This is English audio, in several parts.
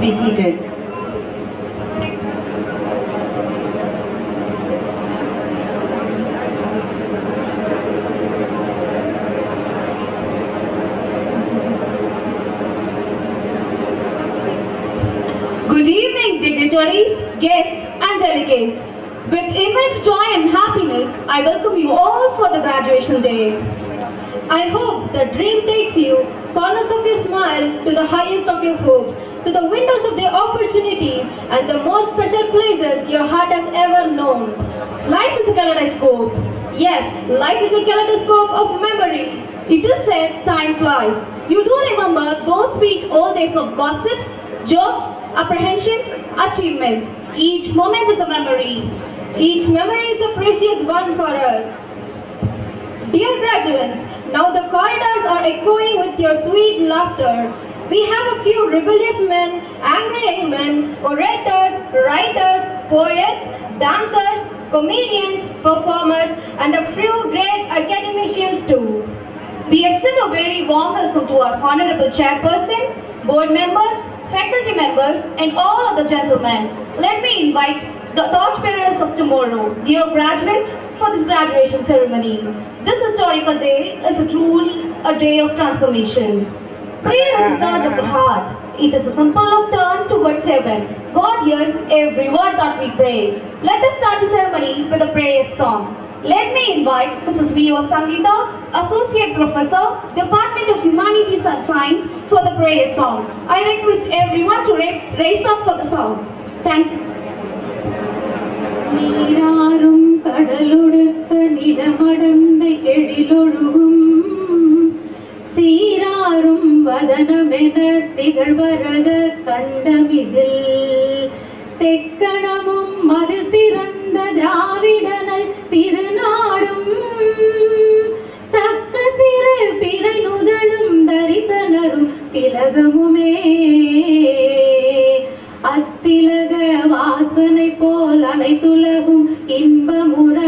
be seated. Good evening, dignitaries, guests and delegates. With immense joy and happiness, I welcome you all for the graduation day. I hope the dream takes you, corners of your smile, to the highest of your hopes, to the windows of the opportunities and the most special places your heart has ever known. Life is a kaleidoscope. Yes, life is a kaleidoscope of memories. It is said time flies. You do remember those sweet old days of gossips, jokes, apprehensions, achievements. Each moment is a memory. Each memory is a precious one for us. Dear graduates, now the corridors are echoing with your sweet laughter. We have a few rebellious men, angry young men, orators, writers, poets, dancers, comedians, performers, and a few great academicians too. We extend a very warm welcome to our Honorable Chairperson, board members, faculty members, and all of the gentlemen. Let me invite the torchbearers of tomorrow, dear graduates, for this graduation ceremony. This historical day is truly a day of transformation. Prayer is the surge of the heart. It is a simple look turn towards heaven. God hears every word that we pray. Let us start the ceremony with a prayer song. Let me invite Mrs. V.O. Sangeeta, Associate Professor, Department of Humanities and Science, for the prayer song. I request everyone to raise up for the song. Thank you. நீராறும் கடலொடுக்க நிலமடந்த எழிலொழுகும் சீராறும் வதனமென திகழ்வரத கண்டமிதில் தெக்கணமும் மதில் சிறந்த திராவிடனல் திருநாடும் தக்க சிறு பிறை நுதலும் தரித்தனரும் திலகமுமே அத்திலக வாசனை போல் அனைத்துலகும் இன்பமுற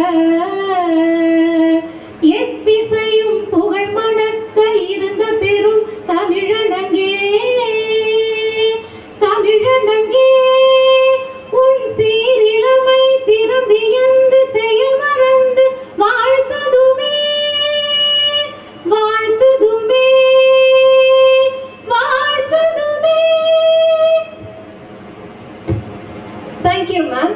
எத்திசையும் புகழ் மணக்க இருந்த பெரும் தமிழனங்கே தமிழனங்கே உன் சீரிழமை திரும்பியந்து செயல் மறந்து வாழ்த்ததுமே வாழ்த்ததுமே வாழ்த்ததுமே. Thank you, ma'am.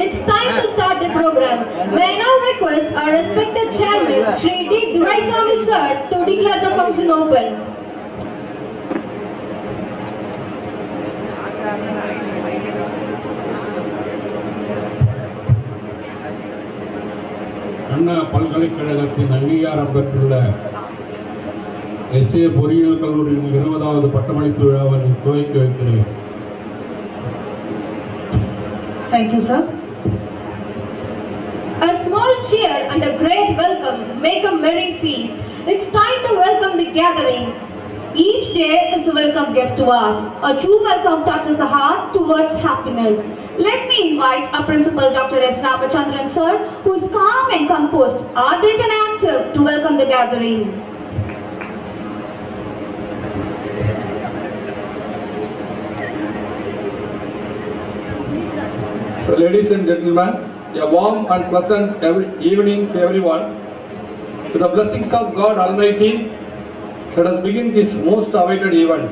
It's time to start the program. May I now request our respected chairman, Shri D. Duraiswamy sir, to declare the function open. அண்ணா பல்கலைக்கழகத்தின் அங்கீகாரம் பெற்றுள்ள எஸ்ஏ பொறியியல் கல்லூரியின் 20வது பட்டமளிப்பு விழாவை துவக்கி வைக்கிறேன். Thank you, sir. A small cheer and a great welcome make a merry feast. It's time to welcome the gathering. Each day is a welcome gift to us. A true welcome touches the heart towards happiness. Let me invite our principal, Dr. S. Ramachandran sir, who is calm and composed, ardent and active, to welcome the gathering. Ladies and gentlemen, a warm and pleasant evening to everyone. With the blessings of God Almighty, let us begin this most awaited event.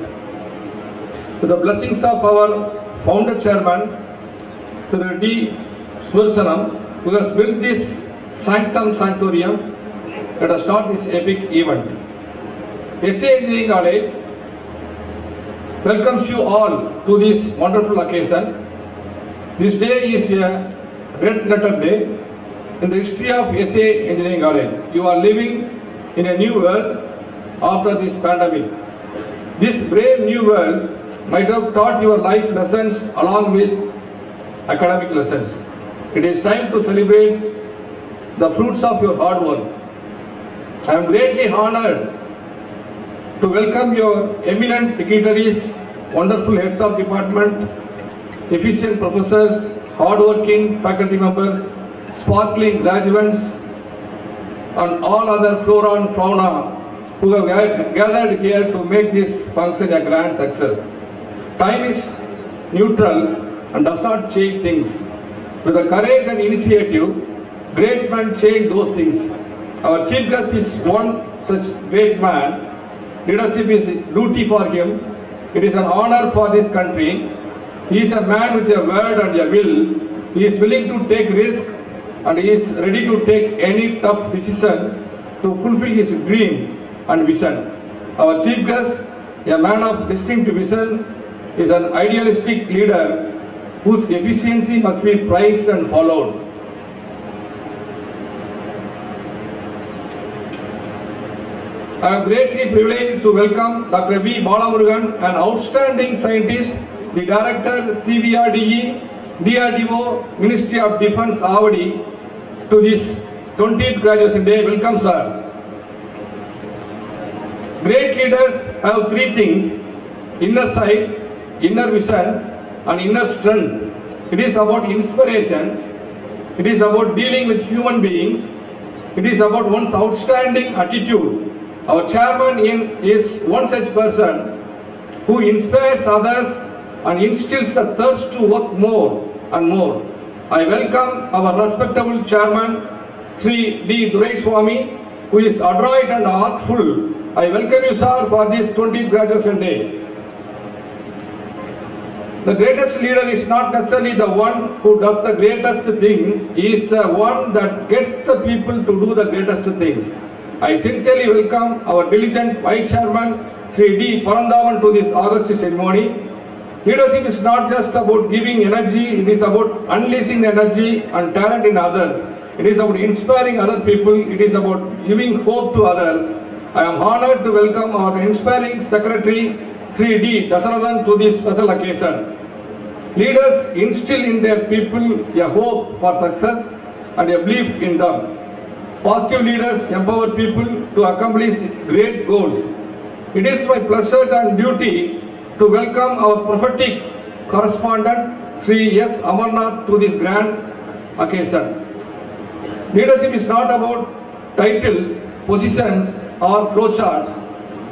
With the blessings of our founder chairman, Sri D. Sudarsanam, who has built this sanctum sanctorium, let us start this epic event. SA Engineering College welcomes you all to this wonderful occasion. This day is a red letter day in the history of SA Engineering College. You are living in a new world after this pandemic. This brave new world might have taught your life lessons along with academic lessons. It is time to celebrate the fruits of your hard work. I am greatly honored to welcome your eminent dignitaries, wonderful heads of department, efficient professors, hard-working faculty members, sparkling graduates, and all other flora and fauna who have gathered here to make this function a grand success. Time is neutral and does not change things. With the courage and initiative, great men change those things. Our chief guest is one such great man. Leadership is duty for him. It is an honor for this country. He is a man with a word and a will. He is willing to take risk and he is ready to take any tough decision to fulfill his dream and vision. Our chief guest, a man of distinct vision, is an idealistic leader whose efficiency must be prized and followed. I am greatly privileged to welcome Dr. V. Balamurugan, an outstanding scientist, the Director, CBRDE, DRDO, Ministry of Defence, Avadi, to this 20th Graduation Day. Welcome, sir. Great leaders have three things: inner sight, inner vision, and inner strength. It is about inspiration. It is about dealing with human beings. It is about one's outstanding attitude. Our chairman is one such person who inspires others and instills the thirst to work more and more. I welcome our respectable chairman, Sri D. Duraiswamy, who is adroit and artful. I welcome you, sir, for this 20th Graduation Day. The greatest leader is not necessarily the one who does the greatest thing. He is the one that gets the people to do the greatest things. I sincerely welcome our diligent Vice Chairman, Sri D. Parandavan, to this August ceremony. Leadership is not just about giving energy, it is about unleashing energy and talent in others. It is about inspiring other people, it is about giving hope to others. I am honored to welcome our inspiring Secretary, Sri D. Dasarathan, to this special occasion. Leaders instill in their people a hope for success and a belief in them. Positive leaders empower people to accomplish great goals. It is my pleasure and duty to welcome our prophetic correspondent, Sri S. Amarnath, to this grand occasion. Leadership is not about titles, positions, or flowcharts.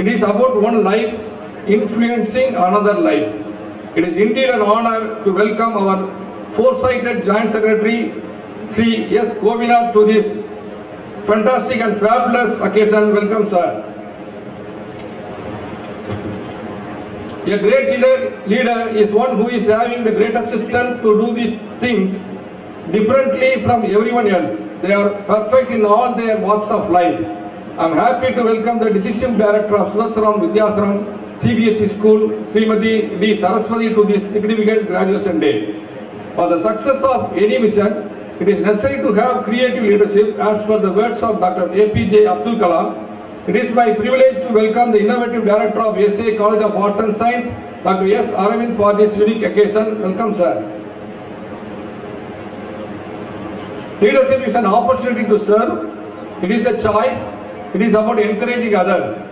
It is about one life influencing another life. It is indeed an honor to welcome our foresighted Joint Secretary, Sri S. Govinath, to this fantastic and fabulous occasion. Welcome, sir. A great leader is one who is having the greatest strength to do these things differently from everyone else. They are perfect in all their walks of life. I am happy to welcome the Decision Director of Sudarshanam Vidyasaram CBSE School, Srimati D. Saraswati, to this significant Graduation Day. For the success of any mission, it is necessary to have creative leadership, as per the words of Dr. APJ Abdul Kalam. It is my privilege to welcome the Innovative Director of SA College of Arts and Science, Dr. S. Aravind, for this unique occasion. Welcome, sir. Leadership is an opportunity to serve. It is a choice. It is about encouraging others.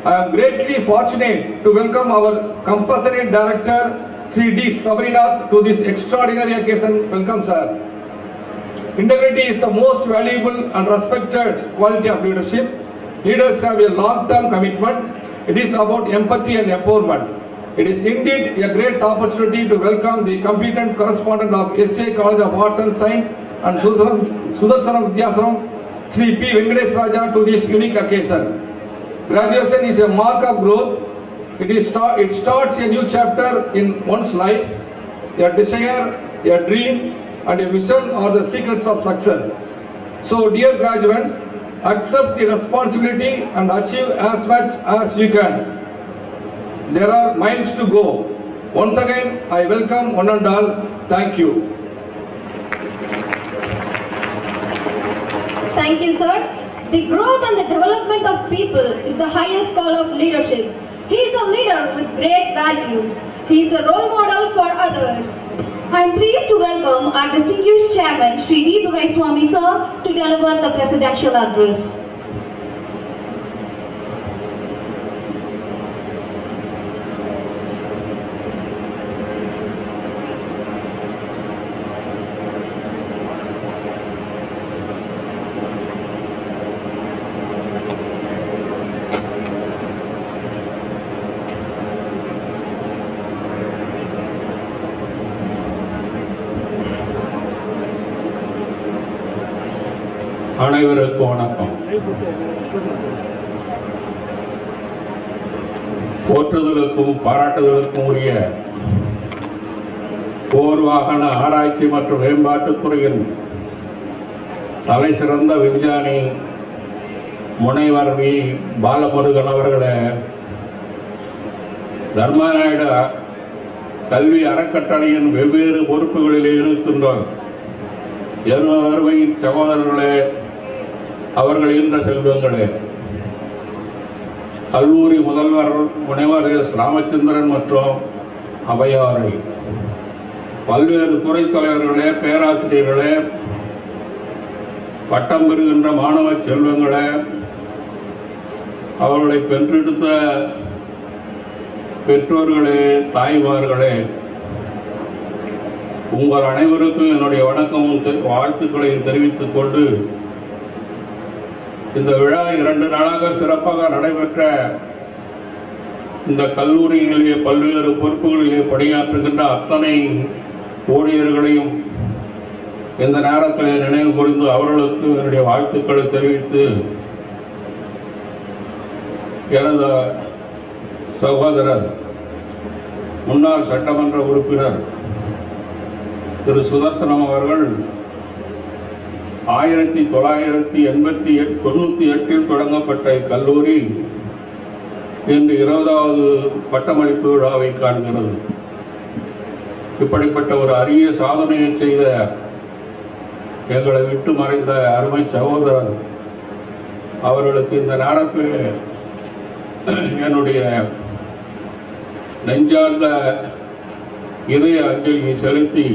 I am greatly fortunate to welcome our compassionate director, Sri D. Sabrinath, to this extraordinary occasion. Welcome, sir. Integrity is the most valuable and respected quality of leadership. Leaders have a long-term commitment. It is about empathy and empowerment. It is indeed a great opportunity to welcome the competent correspondent of SA College of Arts and Science and Sudarshanam Vidyasaram, Sri P. Venkatesh Raja, to this unique occasion. Graduation is a mark of growth. It starts a new chapter in one's life. A desire, a dream, and a vision are the secrets of success. So, dear graduates, accept the responsibility and achieve as much as you can. There are miles to go. Once again, I welcome one and all. Thank you. Thank you, sir. The growth and the development of people is the highest call of leadership. He is a leader with great values. He is a role model for others. I am pleased to welcome our distinguished chairman, Sri D. Duraiswamy, sir, to deliver the presidential address. அனைவருக்கும் வணக்கம். போற்றுதலுக்கும் பாராட்டுதலுக்கும் உரிய போர் வாகன ஆராய்ச்சி மற்றும் மேம்பாட்டுத் துறையின் தலை சிறந்த விஞ்ஞானி முனைவர் வி பாலமுருகன் அவர்களே, தர்மநாயுடு கல்வி அறக்கட்டளையின் வெவ்வேறு பொறுப்புகளில் இருக்கின்றோம் அருமை சகோதரர்களே, அவர்கள் ஈன்ற செல்வங்களே, கல்லூரி முதல்வர் முனைவர் எஸ் ராமச்சந்திரன் மற்றும் அவையாரை, பல்வேறு துறை தலைவர்களே, பேராசிரியர்களே, பட்டம் பெறுகின்ற மாணவ செல்வங்களே, அவர்களை பெற்றெடுத்த பெற்றோர்களே, தாய்மார்களே, உங்கள் அனைவருக்கும் என்னுடைய வணக்கமும் வாழ்த்துக்களையும் தெரிவித்துக் கொண்டு, இந்த விழா 2 நாளாக சிறப்பாக நடைபெற்ற இந்த கல்லூரிகளிலே பல்வேறு பொறுப்புகளிலே பணியாற்றுகின்ற அத்தனை ஊழியர்களையும் இந்த நேரத்தில் நினைவு கூர்ந்து அவர்களுக்கு என்னுடைய வாழ்த்துக்களை தெரிவித்து, எனது சகோதரர் முன்னாள் சட்டமன்ற உறுப்பினர் திரு சுதர்சனம் அவர்கள் 1998 தொடங்கப்பட்ட இக்கல்லூரி இன்று 20வது பட்டமளிப்பு விழாவை காண்கிறது. இப்படிப்பட்ட ஒரு அரிய சாதனையை செய்த எங்களை விட்டு மறைந்த அருமை சகோதரர் அவர்களுக்கு இந்த நேரத்தில் என்னுடைய நெஞ்சார்ந்த இதய அஞ்சலியை செலுத்தி,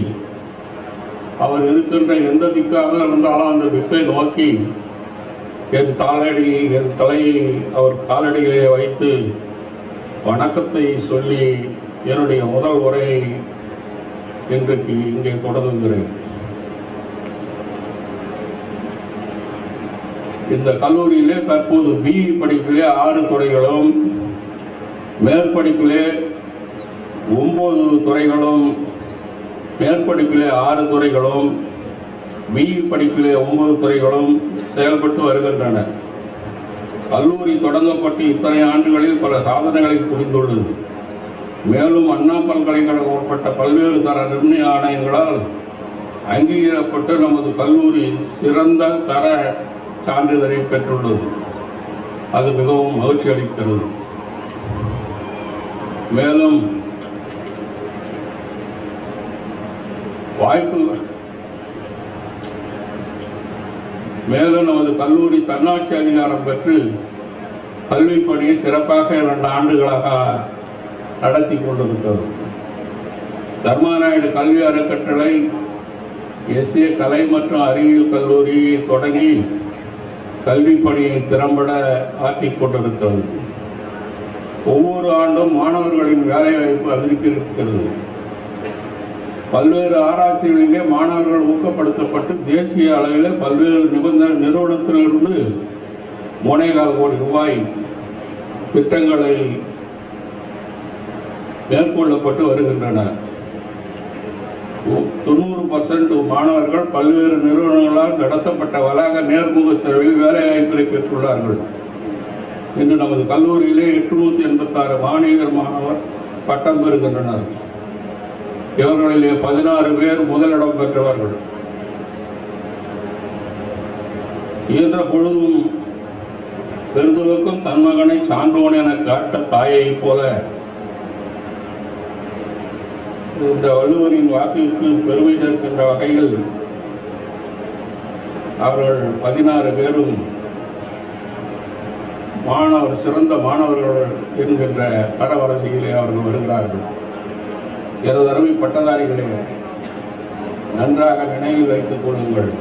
அவர் இருக்கின்ற எந்த திக்காக இருந்தாலும் அந்த திக்கை நோக்கி என் தலையை அவர் காலடியிலே வைத்து வணக்கத்தை சொல்லி என்னுடைய முதல் உரையை இன்றைக்கு இங்கே தொடங்குகிறேன். இந்த கல்லூரியிலே தற்போது பிஇ படிப்பிலே 6 துறைகளும், மேற்படிப்பிலே 9 துறைகளும், மேற்படிப்பிலே 6 துறைகளும், பிஇ படிப்பிலே 9 துறைகளும் செயல்பட்டு வருகின்றன. கல்லூரி தொடங்கப்பட்டு இத்தனை ஆண்டுகளில் பல சாதனைகளை புரிந்துள்ளது. மேலும் அண்ணா பல்கலைக்கழகம் உட்பட்ட பல்வேறு தர நிர்ணய ஆணையங்களால் அங்கீகரிக்கப்பட்டு நமது கல்லூரி சிறந்த தர சான்றிதழை பெற்றுள்ளது. அது மிகவும் மகிழ்ச்சி அளிக்கிறது. மேலும் நமது கல்லூரி தன்னாட்சி அதிகாரம் பெற்று கல்வி பணியை சிறப்பாக 2 ஆண்டுகளாக நடத்தி கொண்டிருக்கிறது. தர்மநாயுடு கல்வி அறக்கட்டளை எஸ்ஏ கலை மற்றும் அறிவியல் கல்லூரியை தொடங்கி கல்வி பணியை திறம்பட ஆற்றிக் கொண்டிருக்கிறது. ஒவ்வொரு ஆண்டும் மாணவர்களின் வேலைவாய்ப்பு அதிகரிக்கிறது. பல்வேறு ஆராய்ச்சிகளிலே மாணவர்கள் ஊக்கப்படுத்தப்பட்டு தேசிய அளவில் பல்வேறு நிறுவனத்திலிருந்து 3.25 கோடி ரூபாய் திட்டங்களை மேற்கொள்ளப்பட்டு வருகின்றன. 90% மாணவர்கள் பல்வேறு நிறுவனங்களால் நடத்தப்பட்ட வளாக நேர்முக தேர்வில் வேலைவாய்ப்புகளை பெற்றுள்ளார்கள். இன்று நமது கல்லூரியிலே 886 மாணவர் பட்டம் பெறுகின்றனர். இவர்களிலே 16 பேர் முதலிடம் பெற்றவர்கள். இயன்ற பொழுதும் பெருந்தவருக்கும் தன் மகனை சான்றோன் என காட்ட தாயைப் போல இந்த வள்ளுவரின் வாக்குக்கு பெருமை சேர்க்கின்ற வகையில் அவர்கள் 16 பேரும் சிறந்த மாணவர்கள் என்கின்ற தரவரிசையிலே அவர்கள் வருகிறார்கள். எனது அருமை பட்டதாரிகளே, நன்றாக நினைவில் வைத்துக் கொள்ளுங்கள்.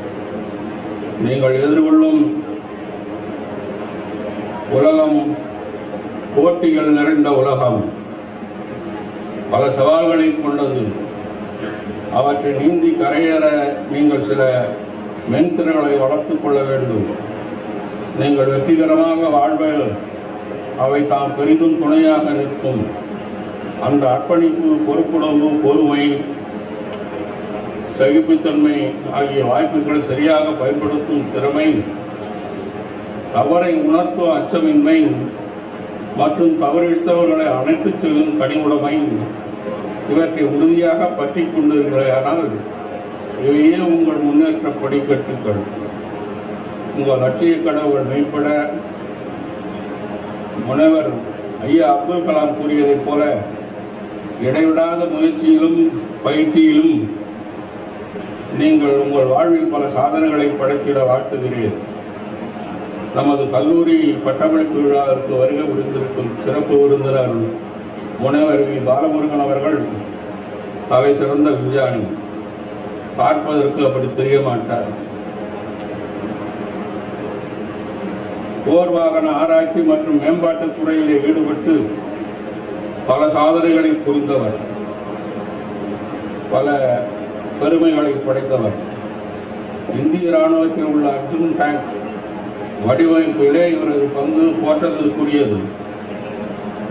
நீங்கள் எதிர்கொள்ளும் உலகம் போட்டிகள் நிறைந்த உலகம், பல சவால்களை கொண்டது. அவற்றை நீந்தி கரையேற நீங்கள் சில மென்திறன்களை வளர்த்துக் கொள்ள வேண்டும். நீங்கள் வெற்றிகரமாக வாழ்வில் அவை தாம் பெரிதும் துணையாக நிற்கும். அந்த அர்ப்பணிப்பு, பொறுப்புணர்வு, பொறுமை, சகிப்புத்தன்மை ஆகிய வாய்ப்புகளை சரியாக பயன்படுத்தும் திறமை அவரை உணர்த்தும் அச்சமின்மை மற்றும் தவறிழைத்தவர்களை அணைத்துச் செல்லும் கனிவுடைமை இவற்றை உறுதியாக பற்றி கொண்டிருக்கிறேனால் இவையே உங்கள் முன்னேற்ற படிக்கட்டுகள். உங்கள் லட்சிய கனவுகள் மேம்பட முனைவர் ஐயா அப்துல் கலாம் கூறியதைப் போல இடைவிடாத முயற்சியிலும் பயிற்சியிலும் நீங்கள் உங்கள் வாழ்வில் பல சாதனைகளை படைத்திட வாழ்த்துகிறேன். நமது கல்லூரி பட்டமளிப்பு விழாவிற்கு வருகை புரிந்திருக்கும் சிறப்பு விருந்தினர் முனைவர் வி பாலமுருகன் அவர்கள் அவை சிறந்த விஞ்ஞானி. பார்ப்பதற்கு அப்படி தெரிய மாட்டார். போர் வாகன ஆராய்ச்சி மற்றும் மேம்பாட்டுத் துறையிலே ஈடுபட்டு பல சாதனைகளை புரிந்தவர், பல பெருமைகளை படைத்தவர். இந்திய இராணுவத்தில் உள்ள அர்ஜுன் டேங்க் வடிவமைப்பிலே இவரது பங்கு போற்றதற்குரியது.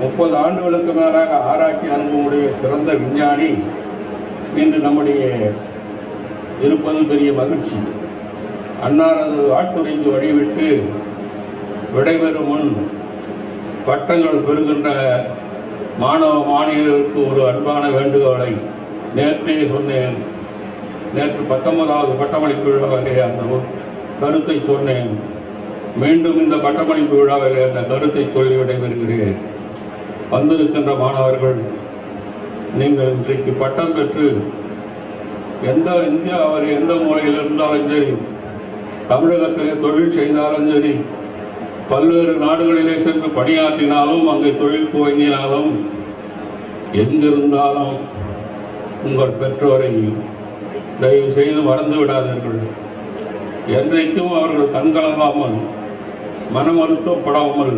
30 ஆண்டுகளுக்கு மேலாக ஆராய்ச்சி அனுபவமுடைய சிறந்த விஞ்ஞானி இன்று நம்முடைய இருப்பது பெரிய மகிழ்ச்சி. அன்னாரது வாழ்த்துறைக்கு வழிவிட்டு விடைபெறும் முன் பட்டங்கள் பெறுகின்ற மாணவ மாணவியர்களுக்கு ஒரு அன்பான வேண்டுகோளை நேற்றே சொன்னேன். நேற்று 19வது பட்டமளிப்பு விழாவிலே அந்த கருத்தை சொன்னேன். மீண்டும் இந்த பட்டமளிப்பு விழாவிலே அந்த கருத்தை சொல்லி விடைபெறுகிறேன். வந்திருக்கின்ற மாணவர்கள், நீங்கள் இன்றைக்கு பட்டம் பெற்று இந்தியாவில் எந்த மூலையில் இருந்தாலும் சரி, தமிழகத்திலே தொழில் செய்தாலும் சரி, பல்வேறு நாடுகளிலே சென்று பணியாற்றினாலும், அங்கே தொழில் துவங்கினாலும், எங்கிருந்தாலும் உங்கள் பெற்றோரை தயவு செய்து மறந்து விடாதீர்கள். என்றைக்கும் அவர்கள் கண்கலங்காமல் மனமருத்தப்படாமல்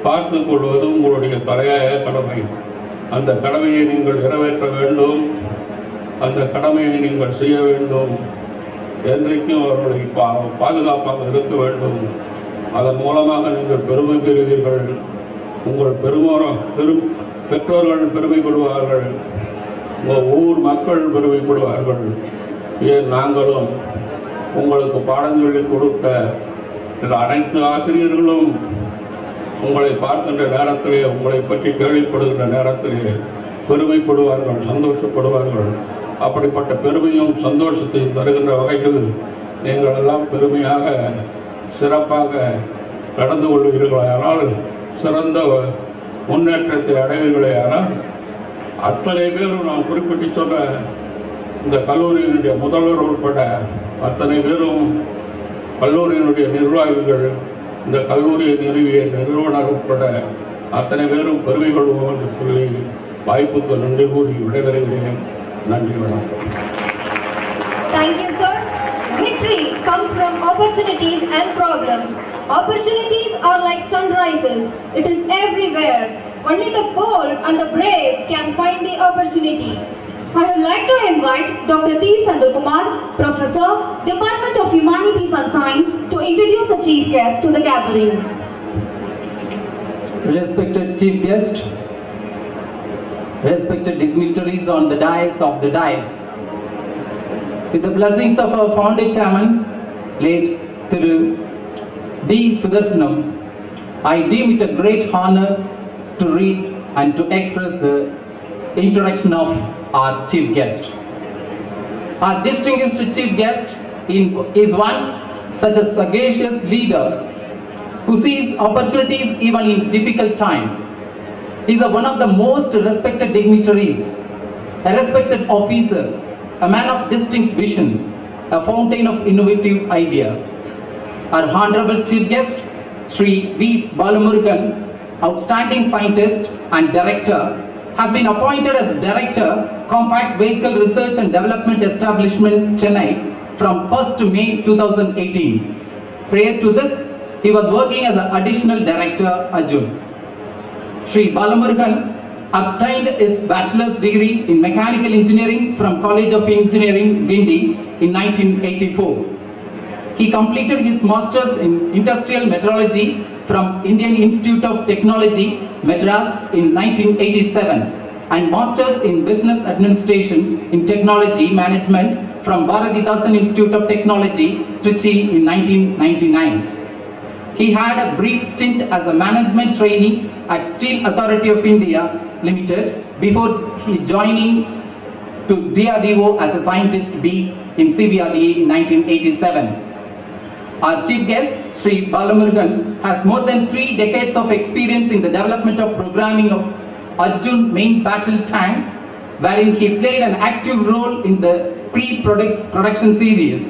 பார்த்து கொள்வது உங்களுடைய தலையாய கடமை. அந்த கடமையை நீங்கள் நிறைவேற்ற வேண்டும். அந்த கடமையை நீங்கள் செய்ய வேண்டும். என்றைக்கும் அவர்களை பாதுகாப்பாக இருக்க வேண்டும். அதன் மூலமாக நீங்கள் பெருமை பெறுவீர்கள். உங்கள் பெற்றோர்கள் பெருமைப்படுவார்கள். உங்கள் ஊர் மக்கள் பெருமைப்படுவார்கள். ஏன் நாங்களும் உங்களுக்கு பாடம் சொல்லிக் கொடுத்த அனைத்து ஆசிரியர்களும் உங்களை பார்க்கின்ற நேரத்திலே, உங்களை பற்றி கேள்விப்படுகின்ற நேரத்திலே பெருமைப்படுவார்கள், சந்தோஷப்படுவார்கள். அப்படிப்பட்ட பெருமையும் சந்தோஷத்தையும் தருகின்ற வகையில் நீங்கள் எல்லாம் பெருமையாக சிறப்பாக நடந்து கொள்வீர்களானால், சிறந்த முன்னேற்றத்தை அடைவீர்களானால், அத்தனை பேரும் நான் குறிப்பிட்டு சொன்ன இந்த கல்லூரியினுடைய முதல்வர் உட்பட அத்தனை பேரும், கல்லூரியினுடைய நிர்வாகிகள், இந்த கல்லூரியை நிறுவிய நிறுவனர் உட்பட அத்தனை பேரும் பெருமை கொள்வோம் என்று சொல்லி வாய்ப்புக்கு நன்றி கூறி விடைபெறுகிறேன். நன்றி, வணக்கம். Thank you, sir. Victory comes from opportunities and problems. Opportunities are like sunrises. It is everywhere. Only the bold and the brave can find the opportunity. I would like to invite Dr. T. Sandhukumar, Professor, Department of Humanities and Science, to introduce the chief guest to the gathering. Respected chief guest, respected dignitaries on the dais of the dais, with the blessings of our founder chairman, late Thiru D. Sudarsanam, I deem it a great honor to read and to express the introduction of our chief guest. Our distinguished chief guest is one such a sagacious leader who sees opportunities even in difficult time. He is one of the most respected dignitaries, a respected officer, a man of distinct vision, a fountain of innovative ideas. Our honorable chief guest, Sri V. Balamurugan, outstanding scientist and director, has been appointed as Director, Compact Vehicle Research and Development Establishment, Chennai from 1st May 2018. Prior to this, he was working as an Additional Director, Arjun. Sri Balamurugan obtained his bachelor's degree in Mechanical Engineering from College of Engineering, Guindy in 1984. He completed his master's in Industrial Metrology from Indian Institute of Technology, Madras in 1987 and Masters in Business Administration in Technology Management from Bharatidasan Institute of Technology, Trichy in 1999. he had a brief stint as a management trainee at Steel Authority of India Limited before he joining to DRDO as a scientist B in CBRDA in 1987. Our chief guest, Sri Balamurugan, has more than 3 decades of experience in the development of programming of Arjun main battle tank, wherein he played an active role in the pre-production series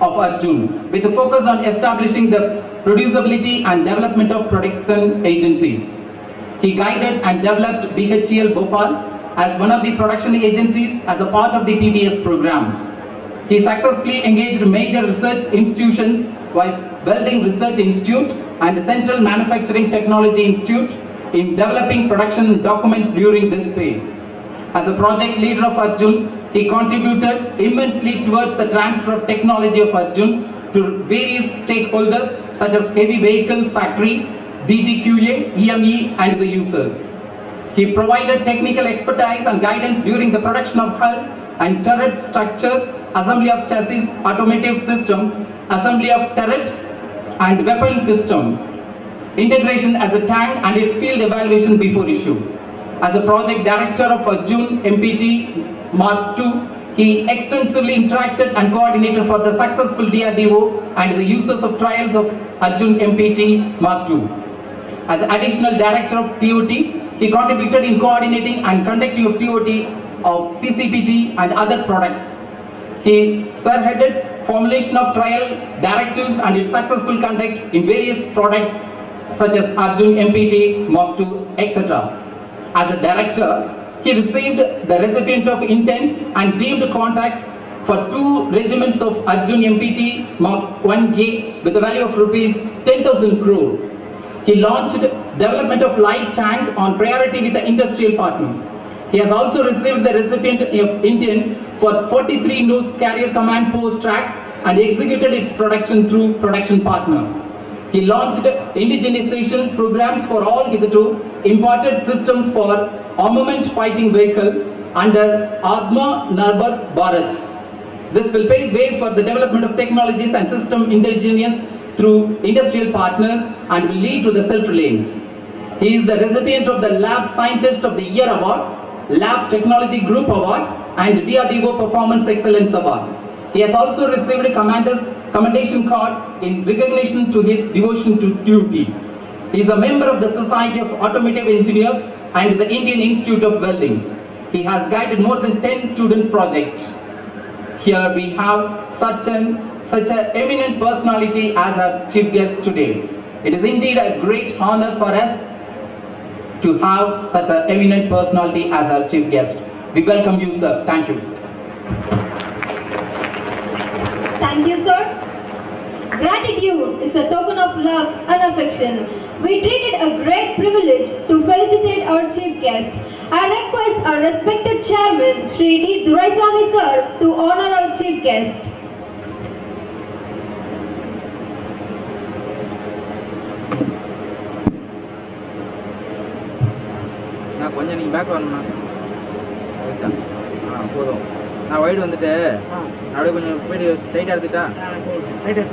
of Arjun, with a focus on establishing the producibility and development of production agencies. He guided and developed BHEL Bhopal as one of the production agencies as a part of the PBS program. He successfully engaged major research institutions like Welding Research Institute and the Central Manufacturing Technology Institute in developing production document during this phase. As a project leader of Arjun, he contributed immensely towards the transfer of technology of Arjun to various stakeholders such as Heavy Vehicles Factory, DGQA, EME and the users. He provided technical expertise and guidance during the production of hull and turret structures, assembly of chassis, automotive system, assembly of turret and weapon system, integration as a tank and its field evaluation before issue. As a project director of Arjun MPT Mark II, he extensively interacted and coordinated for the successful DRDO and the users of trials of Arjun MPT Mark II. As additional director of TOT, he contributed in coordinating and conducting of TOT of CCPT and other products. He spearheaded formulation of trial directives and its successful conduct in various products such as Arjun MPT Mark II, etc. As a director, he received the recipient of intent and deemed contract for 2 regiments of Arjun MPT Mark 1A with a value of rupees 10,000 crore. He launched development of light tank on priority with the industrial partner. He has also received the recipient of intent for 43 nose carrier command post track and executed its production through production partner. He launched indigenization programs for all hitherto imported systems for armament fighting vehicle under Atma Nirbhar Bharat. This will pave way for the development of technologies and system indigenous through industrial partners and will lead to the self-reliance. He is the recipient of the Lab Scientist of the Year Award, Lab Technology Group Award and DRDO Performance Excellence Award. He has also received a commendation card in recognition to his devotion to duty. He is a member of the Society of Automotive Engineers and the Indian Institute of Welding. He has guided more than 10 students' projects. Here we have such an eminent personality as our chief guest today. It is indeed a great honor for us to have such an eminent personality as our chief guest. We welcome you, sir. Thank you. Thank you, sir. Gratitude is a token of love and affection. We treat it a great privilege to felicitate our chief guest. I request our respected chairman, Sri D. Duraiswamy sir, to honor our chief guest. நான் கொஞ்சம் நீங்கள் back வரணும்ண்ணா போதும் நான் wide வந்துட்டு அப்படியே கொஞ்சம் போயிட்டு டைட்டாக எடுத்துட்டா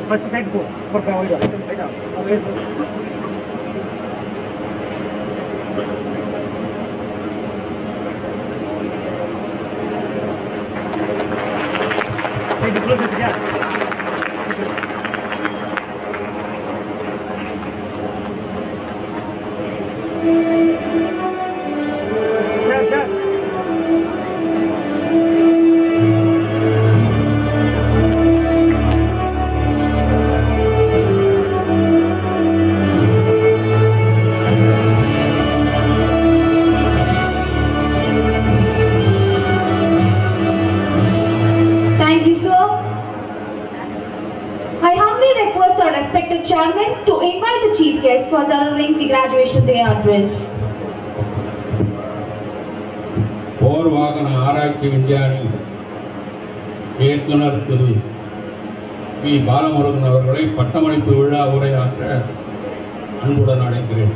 ஃபர்ஸ்ட் சைடு போ அப்புறம் wide Chairman to invite the chief guest for delivering the graduation day address. போர் வாகன ஆராய்ச்சி விஞ்ஞானி இயக்குனர் திரு பி பாலமுருகன் அவர்களை பட்டமளிப்பு விழா உரையாற்ற அன்புடன் அழைக்கிறேன்.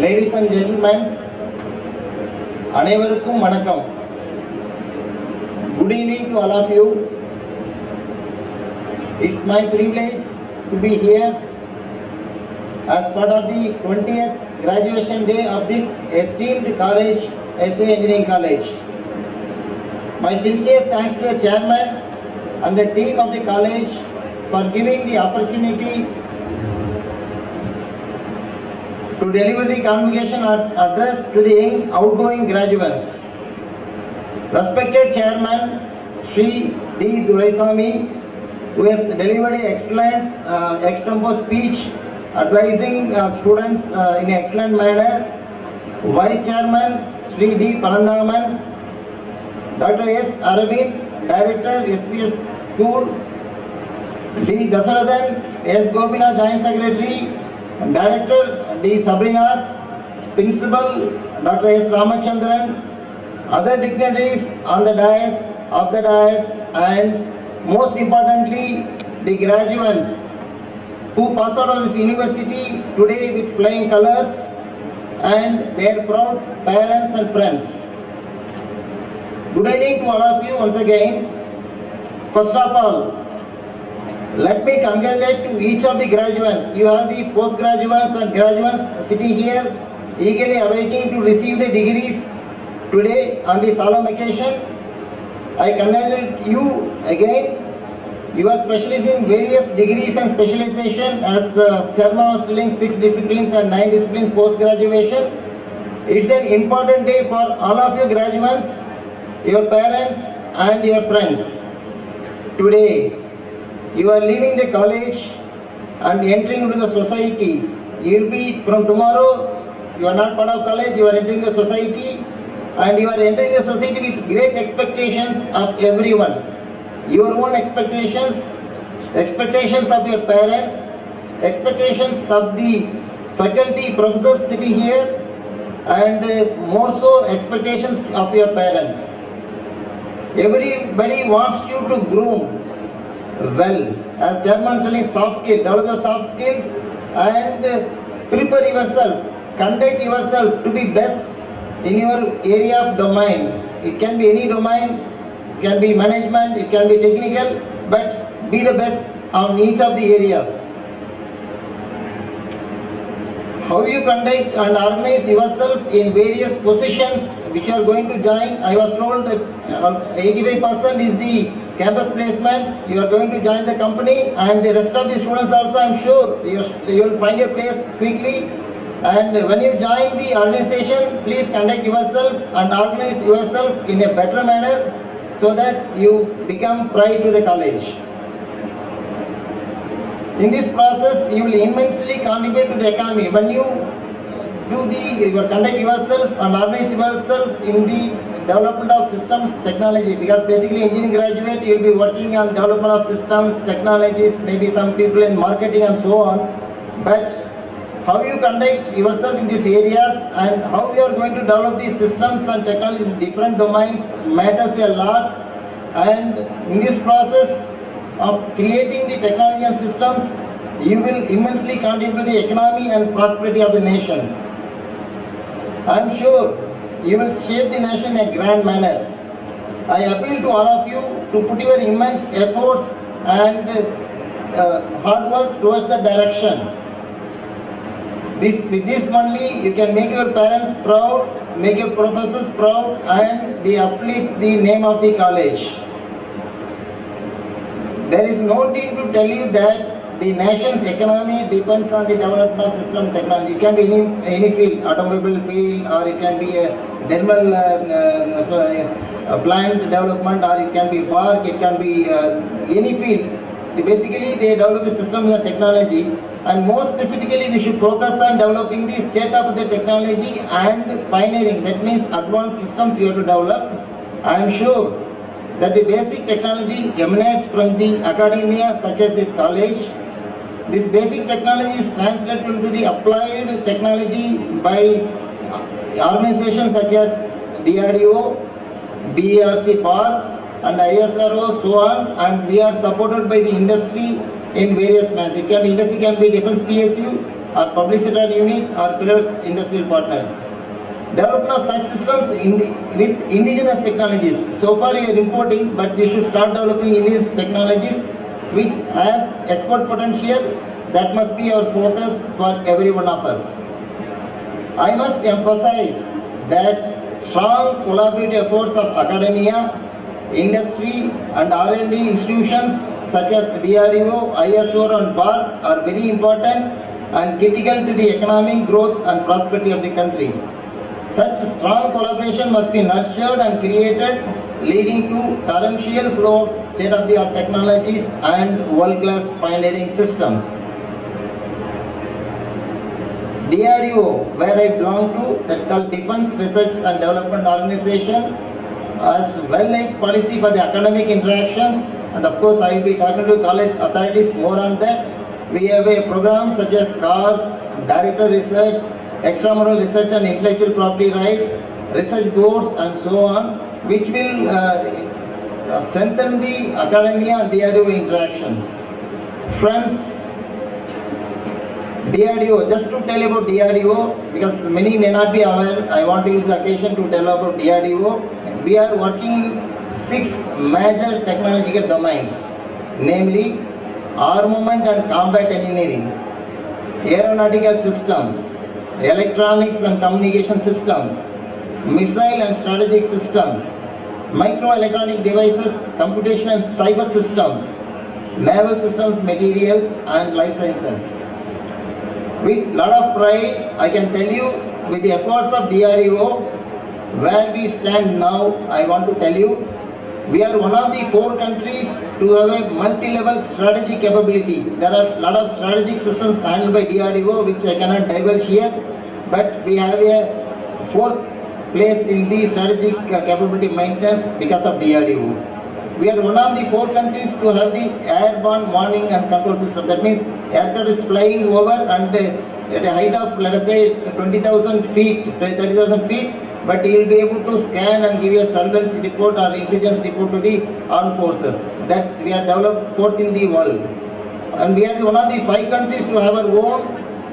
Ladies and gentlemen, அனைவருக்கும் வணக்கம். Good evening to all of you. It's my privilege to be here as part of the 20th graduation day of this esteemed college, SA Engineering College. My sincere thanks to the chairman and the team of the college for giving the opportunity to deliver the convocation address to the young outgoing graduates. Respected Chairman Sri D. Duraisamy, who has delivered an excellent extempore speech advising students in an excellent manner. Vice Chairman Sri D. Parandaman, Dr. S. Aravind, Director SPS School, D. Dasarathan, S. Gopinath, Joint Secretary, Director D. Sabrinath, Principal Dr. S. Ramachandran, other dignitaries on the dais, and most importantly, the graduates who pass out of this university today with flying colors and their proud parents and friends. Good evening to all of you once again. First of all, let me congratulate to each of the graduates. You have the postgraduates and graduates sitting here eagerly awaiting to receive the degrees today on this solemn occasion. I congratulate you again. You are specialists in various degrees and specialization. As chairman was telling, 6 disciplines and 9 disciplines post-graduation. It's an important day for all of you graduates, your parents and your friends. Today, you are leaving the college and entering into the society. You will be from tomorrow, you are not part of college, you are entering the society, and you are entering the society with great expectations of everyone. Your own expectations, expectations of your parents, expectations of the faculty, professors sitting here, and more so expectations of your parents. Everybody wants you to groom well, as chairman telling, soft skills, develop the soft skills and prepare yourself, conduct yourself to be best in your area of domain. It can be any domain, it can be management, it can be technical, but be the best on each of the areas. How you conduct and organize yourself in various positions which you are going to join. I was told that 85% is the campus placement. You are going to join the company, and the rest of the students also, I am sure you will find a place quickly. And when you join the organization, please conduct yourself and organize yourself in a better manner so that you become pride to the college. In this process, you will immensely contribute to the economy. When you conduct yourself and organize yourself in the development of systems technology, because basically engineering graduate, you will be working on development of systems, technologies, maybe some people in marketing and so on. But how you conduct yourself in these areas and how you are going to develop these systems and technologies in different domains matters a lot. And in this process of creating the technology and systems, you will immensely contribute to the economy and prosperity of the nation. I am sure you will shape the nation in a grand manner. I appeal to all of you to put your immense efforts and hard work towards that direction. With this only, you can make your parents proud, make your professors proud, and uplift the name of the college. There is no need to tell you that the nation's economy depends on the development of system technology. It can be any field, automobile field, or it can be a thermal plant development, or it can be park, it can be any field. Basically, they develop the systems and technology, and more specifically, we should focus on developing the state of the technology and pioneering. That means advanced systems you have to develop. I am sure that the basic technology emanates from the academia such as this college. This basic technology is translated into the applied technology by organizations such as DRDO, BARC Park, and ISRO, so on, and we are supported by the industry in various manners. Industry can be defense PSU, or public sector unit or pillars industrial partners. Development of such systems with indigenous technologies. So far you are importing, but we should start developing indigenous technologies which has export potential. That must be our focus for every one of us. I must emphasize that strong collaborative efforts of academia, industry and R&D institutions such as DRDO, ISO and BART are very important and critical to the economic growth and prosperity of the country. Such strong collaboration must be nurtured and created, leading to torrential flow of state-of-the-art technologies and world-class pioneering systems. DRDO, where I belong to, that's called Defense Research and Development Organization, has well-laid policy for the academic interactions, and of course I will be talking to college authorities more on that. We have a program such as CARS, Director Research, Extramural Research and Intellectual Property Rights, Research Boards and so on, which will strengthen the academia and DRDO interactions. Friends, DRDO, just to tell about DRDO, because many may not be aware, I want to use the occasion to tell about DRDO. We are working in 6 major technological domains, namely armament and combat engineering, aeronautical systems, electronics and communication systems, missile and strategic systems, microelectronic devices, computation and cyber systems, naval systems, materials and life sciences. With lot of pride, I can tell you, with the efforts of DRDO, where we stand now, I want to tell you, we are one of the 4 countries to have a multi-level strategic capability. There are a lot of strategic systems handled by DRDO, which I cannot divulge here, but we have a 4th place in the strategic capability maintenance because of DRDO. We are one of the 4 countries to have the airborne warning and control system. That means aircraft is flying over and at a height of, let us say, 20,000 feet, 30,000 feet, but he will be able to scan and give a surveillance report or intelligence report to the armed forces. That's, we are developed 4th in the world. And we are one of the 5 countries to have our own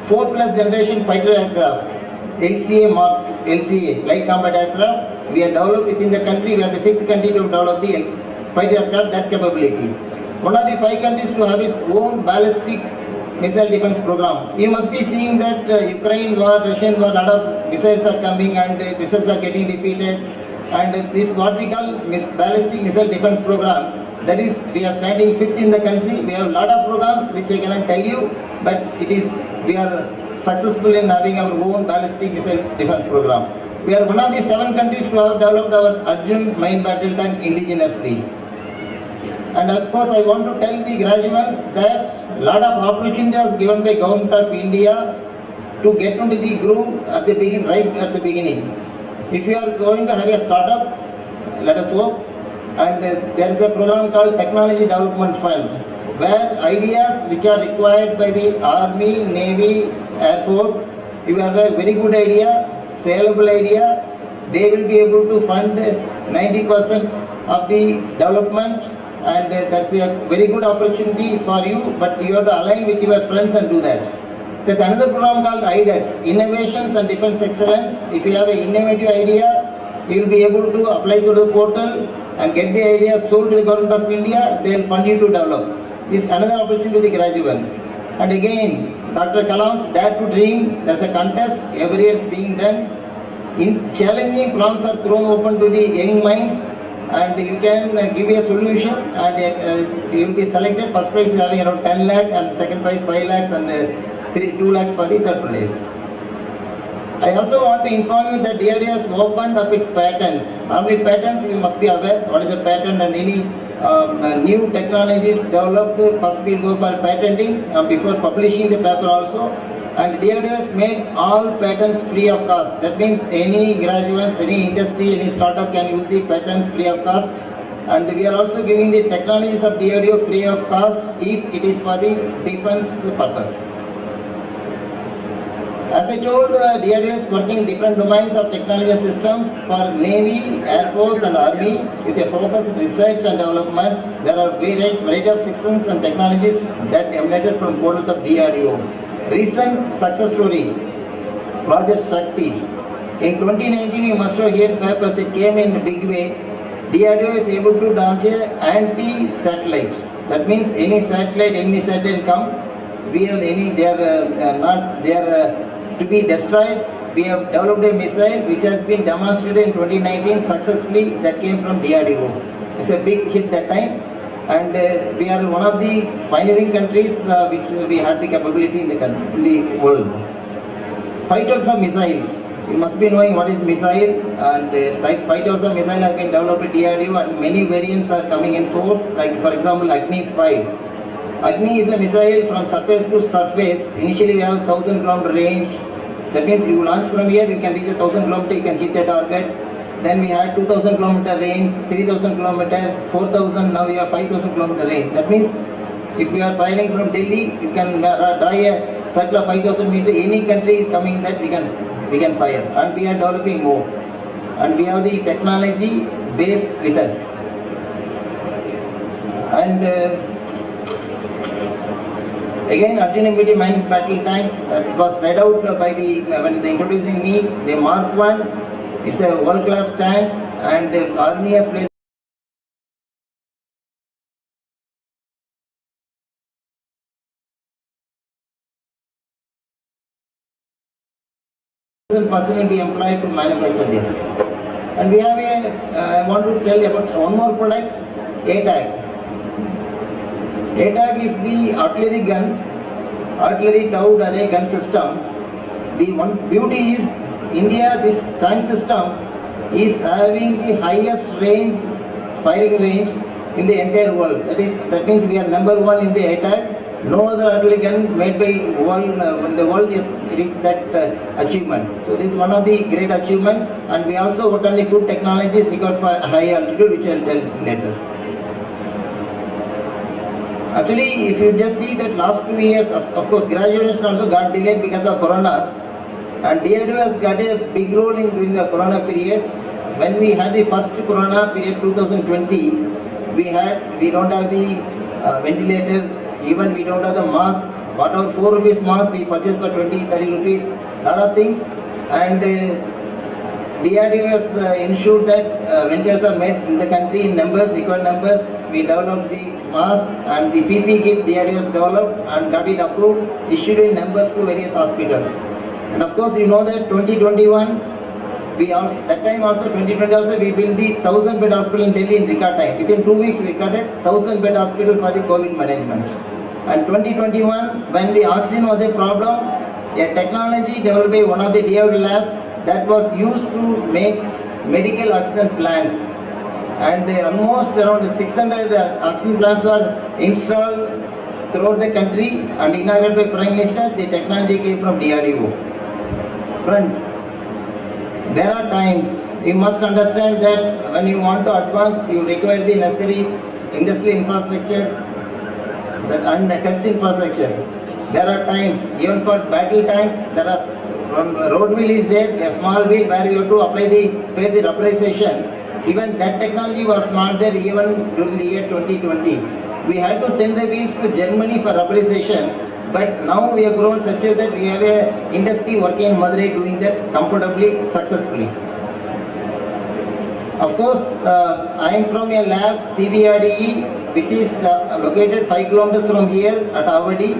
4+ generation fighter aircraft, LCA, light combat aircraft. We are developed within the country. We are the 5th country to develop the fighter aircraft, that capability. One of the 5 countries to have its own ballistic missile defense program. You must be seeing that Ukraine war, Russian war, lot of missiles are coming and missiles are getting defeated. And this what we call ballistic missile defense program. That is, we are standing 5th in the country. We have a lot of programs which I cannot tell you, but we are successful in having our own ballistic missile defense program. We are one of the 7 countries to have developed our Arjun mine battle tank indigenously. And of course, I want to tell the graduates that lot of opportunities given by Government of India to get into the groove at the beginning, right at the beginning. If you are going to have a startup, let us hope, and there is a program called Technology Development Fund, where ideas which are required by the Army, Navy, Air Force, you have a very good idea, saleable idea, they will be able to fund 90% of the development, and that's a very good opportunity for you, but you have to align with your friends and do that. There's another program called IDEX, Innovations and Defense Excellence. If you have an innovative idea, you will be able to apply to the portal and get the idea sold to the Government of India, they will fund you to develop. This is another opportunity to the graduates. And again, Dr. Kalam's Dare to Dream, there's a contest, every year is being done. In challenging plans are thrown open to the young minds, and you can give a solution and you will be selected. First prize is having around 10 lakh and second prize 5 lakhs and 2 lakhs for the third place. I also want to inform you that DRDO has opened up its patents. Normally patents, you must be aware what is a patent, and any new technologies developed, first we will go for patenting before publishing the paper also. And DRDO has made all patents free of cost. That means any graduates, any industry, any startup can use the patents free of cost. And we are also giving the technologies of DRDO free of cost if it is for the defense purpose. As I told, DRDO is working in different domains of technology systems for Navy, Air Force and Army with a focused research and development. There are variety of systems and technologies that emanated from portals of DRDO. Recent success story, Project Shakti. In 2019, you must have heard papers, it came in a big way. DRDO is able to launch an anti-satellite. That means any satellite come, they are to be destroyed. We have developed a missile which has been demonstrated in 2019 successfully, that came from DRDO. It's a big hit that time, and we are one of the pioneering countries which we had the capability in the world. 5 types of missiles. You must be knowing what is missile, and type 5 types of missile have been developed at DRDO, and many variants are coming in force, like for example Agni 5. Agni is a missile from surface to surface. Initially we have 1000 km range. That means you launch from here, you can reach 1000 km, you can hit a target. Then we had 2000 km range, 3000 km, 4000, now we have 5000 km range. That means if you are firing from Delhi, you can try a circle of 5000 meters. Any country coming that we can fire, and we are developing more. And we have the technology base with us. And again, Arjun MBT manned battle tank that was read out by when they introducing me, the Mark 1. It's a world-class tank, and the army has placed person will be employed to manufacture this. And we have I want to tell you about one more product, ATAG. ATAG is the artillery gun, artillery towed array gun system. The one beauty is India, this tank system is having the highest range, firing range in the entire world. That means we are number 1 in the ATAG. No other artillery gun made by world in the world is reached that achievement. So this is one of the great achievements, and we also work on the good technologies required for high altitude, which I will tell later. Actually, if you just see that last 2 years, of course, graduation also got delayed because of Corona, and DRDO has got a big role in during the Corona period. When we had the first Corona period 2020, we don't have the ventilator, even we don't have the mask. Whatever 4 rupees mask we purchased for 20-30 rupees, lot of things. And DRDO has ensured that ventilators are made in the country in numbers, equal numbers. We developed the mask and the PPE kit DRDO has developed and got it approved, issued in numbers to various hospitals. And of course, you know that 2021, that time also 2020 also we built the 1000-bed hospital in Delhi in record time. Within 2 weeks we got it 1000-bed hospital for the COVID management. And 2021, when the oxygen was a problem, a technology developed by one of the DRDO labs that was used to make medical oxygen plants. And almost around 600 oxygen plants were installed throughout the country and inaugurated by Prime Minister. The technology came from DRDO. Friends, there are times you must understand that when you want to advance, you require the necessary industrial infrastructure and test infrastructure. There are times, even for battle tanks, there are road wheel is there, a small wheel where you have to apply the basic rubberization. Even that technology was not there even during the year 2020. We had to send the wheels to Germany for rubberization. But now we have grown such that we have a industry working in Madurai doing that comfortably, successfully. Of course, I am from a lab, CBRDE, which is located 5 kilometers from here at Avadi.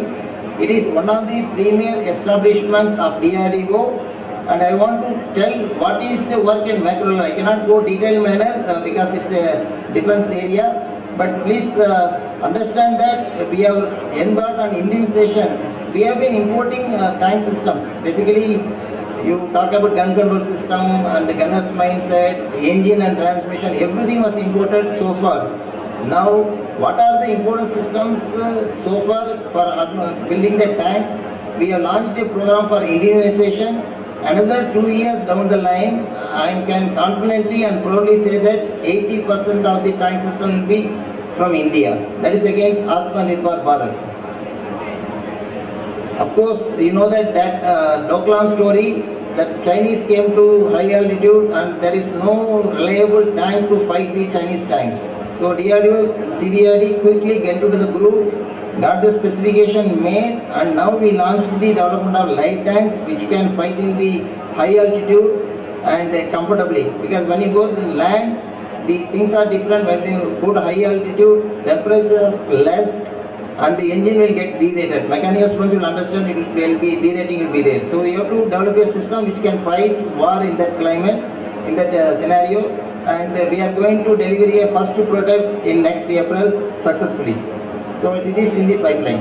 It is one of the premier establishments of DRDO, and I want to tell what is the work in macro level. I cannot go detailed manner because it's a defense area. But please understand that we have embarked on Indianization. We have been importing tank systems. Basically, you talk about gun control system and the gunner's mindset, engine and transmission, everything was imported so far. Now, what are the important systems so far for building the tank? We have launched a program for Indianization. Another 2 years down the line, I can confidently and proudly say that 80% of the tank system will be from India. That is against Atmanirbhar Bharat. Of course, you know that Doklam story, that Chinese came to high altitude and there is no reliable tank to fight the Chinese tanks. So DRDO, CBRD quickly get into the group got the specification made, and now we launched the development of light tank which can fight in the high altitude and comfortably, because when you go to the land, the things are different. When you go to high altitude, temperature is less and the engine will get derated. Mechanical students will understand it will be derating will be there. So you have to develop a system which can fight war in that climate, in that scenario, and we are going to deliver a first prototype in next April successfully. So it is in the pipeline.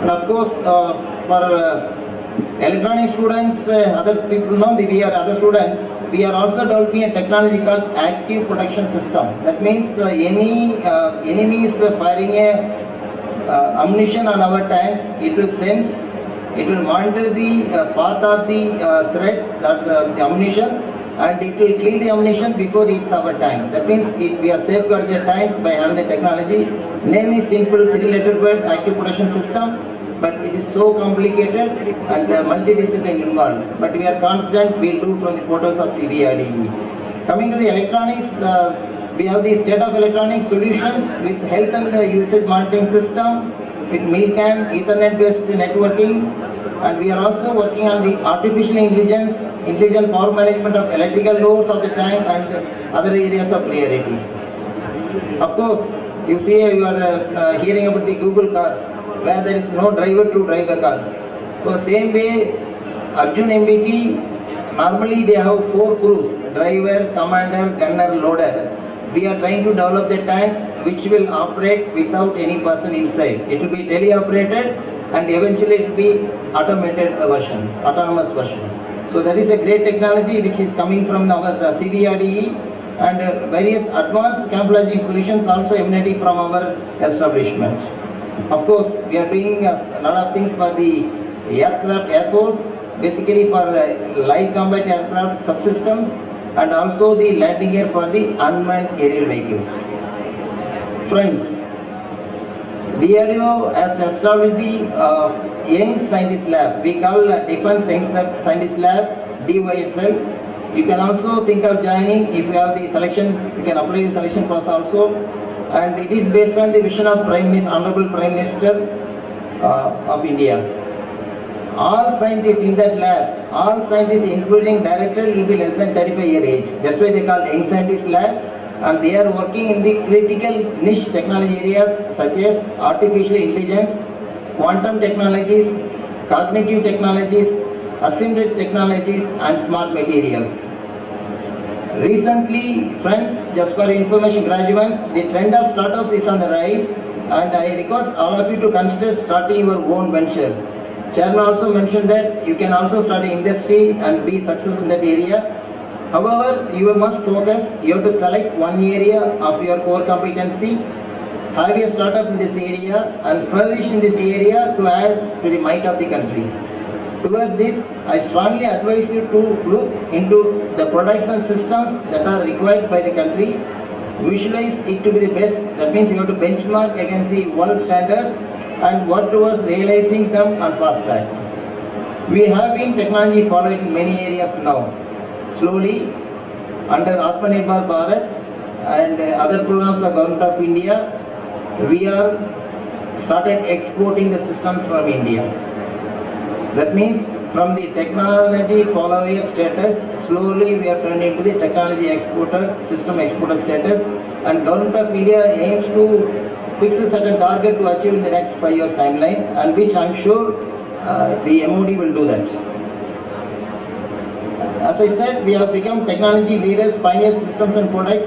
And of course, for electronic students, other people know we are other students. We are also developing a technology called active protection system. That means any enemy is firing a ammunition on our tank, it will sense, it will monitor the path of the threat, that the ammunition, and it will kill the ammunition before it hits our tank. That means we are safeguarding the tank by having the technology. Name is simple, 3-letter word, active protection system. But it is so complicated and multidisciplinary involved. But we are confident we will do from the portals of CBRDE. Coming to the electronics, we have the state of electronic solutions with health and usage monitoring system, with MILCAN, Ethernet based networking, and we are also working on the artificial intelligence, intelligent power management of electrical loads of the tank and other areas of priority. Of course, you see, you are hearing about the Google car, where there is no driver to drive the car. So same way, Arjun MBT, normally they have 4 crews, driver, commander, gunner, loader. We are trying to develop the tank which will operate without any person inside. It will be tele-operated and eventually it will be automated version, autonomous version. So that is a great technology which is coming from our CBRDE, and various advanced camouflaging solutions also emanating from our establishment. Of course, we are doing a lot of things for the aircraft, Air Force, basically for light combat aircraft subsystems, and also the landing gear for the unmanned aerial vehicles. Friends, DRDO has established the Young Scientist Lab. We call Defense Young Scientist Lab, DYSL. You can also think of joining if you have the selection, you can apply the selection process also. And it is based on the vision of Honorable Prime Minister of India. All scientists in that lab, all scientists including director will be less than 35 year age. That's why they call Young Scientist Lab, and they are working in the critical niche technology areas such as artificial intelligence, quantum technologies, cognitive technologies, assembly technologies, and smart materials. Recently, friends, just for information graduates, the trend of startups is on the rise, and I request all of you to consider starting your own venture. Chairman also mentioned that you can also start an industry and be successful in that area. However, you must focus, you have to select one area of your core competency, have a startup in this area and flourish in this area to add to the might of the country. Towards this, I strongly advise you to look into the products and systems that are required by the country, visualize it to be the best. That means you have to benchmark against the world standards and work towards realizing them on fast track. We have been technology followed in many areas now. Slowly, under Atmanirbhar Bharat and other programs of Government of India, we are started exporting the systems from India. That means from the technology follower status, slowly we are turning into the technology exporter, system exporter status, and Government of India aims to fix a certain target to achieve in the next 5 years timeline, and which I am sure the MOD will do that. As I said, we have become technology leaders, pioneer systems and products,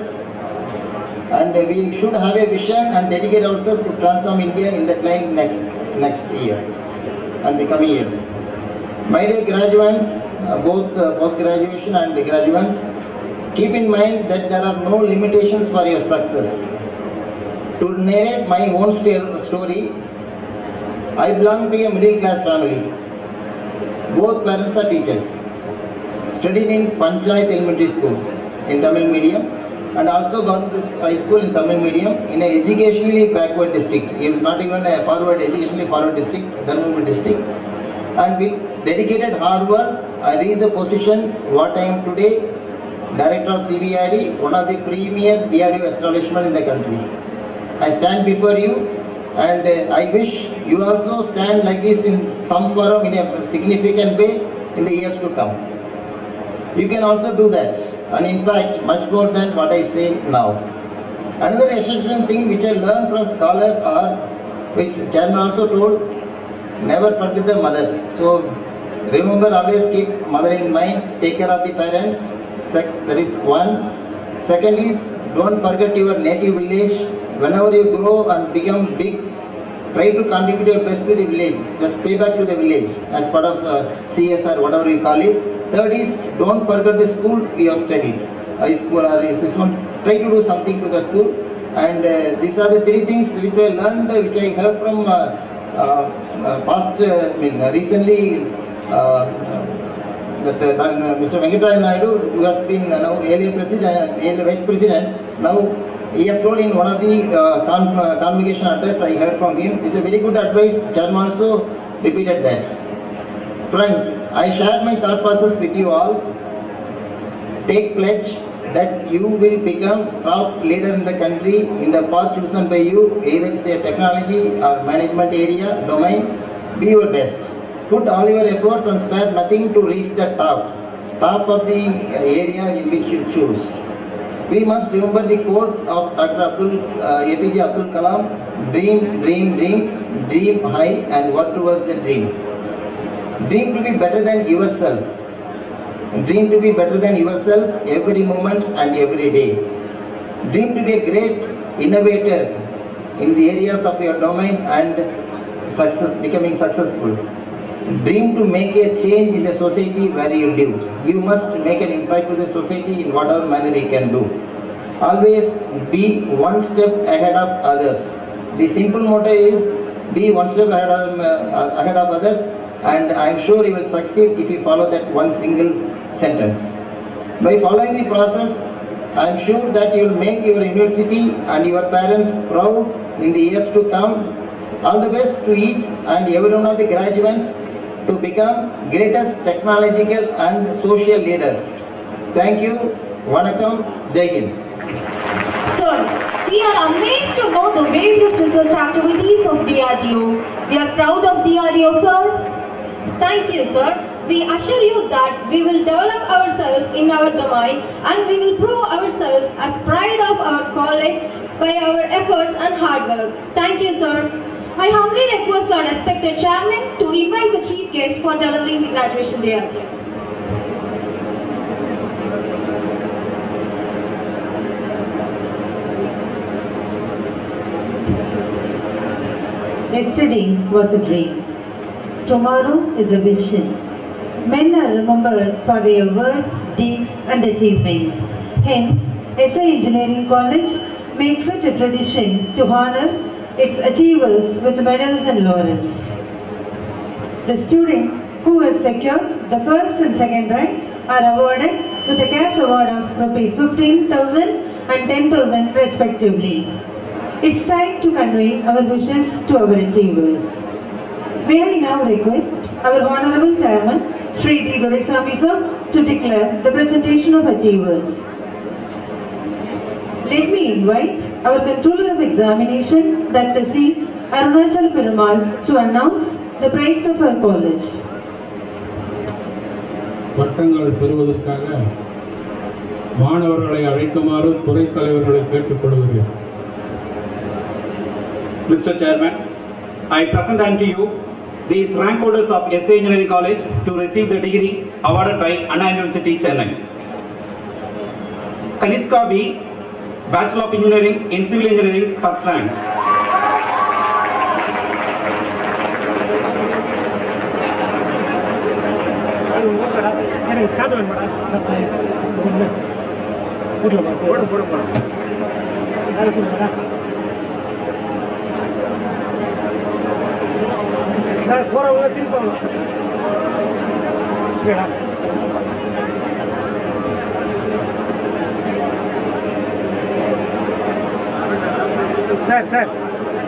and we should have a vision and dedicate ourselves to transform India in that line next year and the coming years. My dear graduates, both post-graduation and graduates, keep in mind that there are no limitations for your success. To narrate my own story, I belong to a middle-class family. Both parents are teachers. Studied in Panchayat Elementary School in Tamil medium, and also Government High School in Tamil medium in an educationally backward district. It is not even a educationally forward district, Dharmaburi district. And with dedicated hard work, I reached the position what I am today, Director of CBRD, one of the premier DRDO establishment in the country. I stand before you, and I wish you also stand like this in some forum in a significant way in the years to come. You can also do that, and in fact much more than what I say now. Another essential thing which I learned from scholars are, which Chairman also told, never forget the mother. So remember, always keep mother in mind, take care of the parents. That is one. Second is, don't forget your native village. Whenever you grow and become big, try to contribute your best to the village. Just pay back to the village as part of CSR, whatever you call it. Third is, don't forget the school you have studied. High school or SS1, try to do something to the school. And these are the three things which I learned, which I heard from recently, that Mr. Venkatarayan Naidu, who has been now earlier vice president, now he has told in one of the convocation address I heard from him. It's a very good advice. Chairman also repeated that. Friends, I shared my thought process with you all. Take pledge that you will become top leader in the country in the path chosen by you, either it's a technology or management area, domain. Be your best. Put all your efforts and spare nothing to reach the top of the area in which you choose. We must remember the quote of Dr. APJ Abdul Kalam, dream, dream, dream, dream high and work towards the dream. Dream to be better than yourself. Dream to be better than yourself every moment and every day. Dream to be a great innovator in the areas of your domain and becoming successful. Dream to make a change in the society where you live. You must make an impact to the society in whatever manner you can do. Always be one step ahead of others. The simple motto is be one step ahead of others, and I am sure you will succeed if you follow that one single sentence. By following the process, I am sure that you will make your university and your parents proud in the years to come. All the best to each and every one of the graduates to become greatest technological and social leaders. Thank you. Vanakkam. Jai Hind. Sir, we are amazed to know the various research activities of DRDO. We are proud of DRDO, sir. Thank you, sir. We assure you that we will develop ourselves in our domain and we will prove ourselves as pride of our college by our efforts and hard work. Thank you, sir. I humbly request our respected chairman to invite the chief guest for delivering the graduation day address. Yesterday was a dream. Tomorrow is a vision. Men are remembered for their words, deeds and achievements. Hence, SA Engineering College makes it a tradition to honor its achievers with medals and laurels. The students who have secured the first and second rank are awarded with a cash award of Rs 15,000 and 10,000 respectively. It's time to convey our wishes to our achievers. May I now request our Honorable Chairman, Sri D. Doraisamy sir, to declare the presentation of achievers. Let me invite our Controller of Examination, Dr. C. Arunachal Perumal, to announce the prides of our college. பட்டங்கள் பெறுவதற்காக மாணவர்களை அழைக்குமாறு துறைத் தலைவர்களை கேட்டுக்கொள்கிறேன். Mr. Chairman, I present unto you these rank holders of SA Engineering College to receive the degree awarded by Anna University, Chennai. Kaniska B, Bachelor of Engineering in Civil Engineering, first rank. Sir போறவங்க திருப்பாங்க sir sir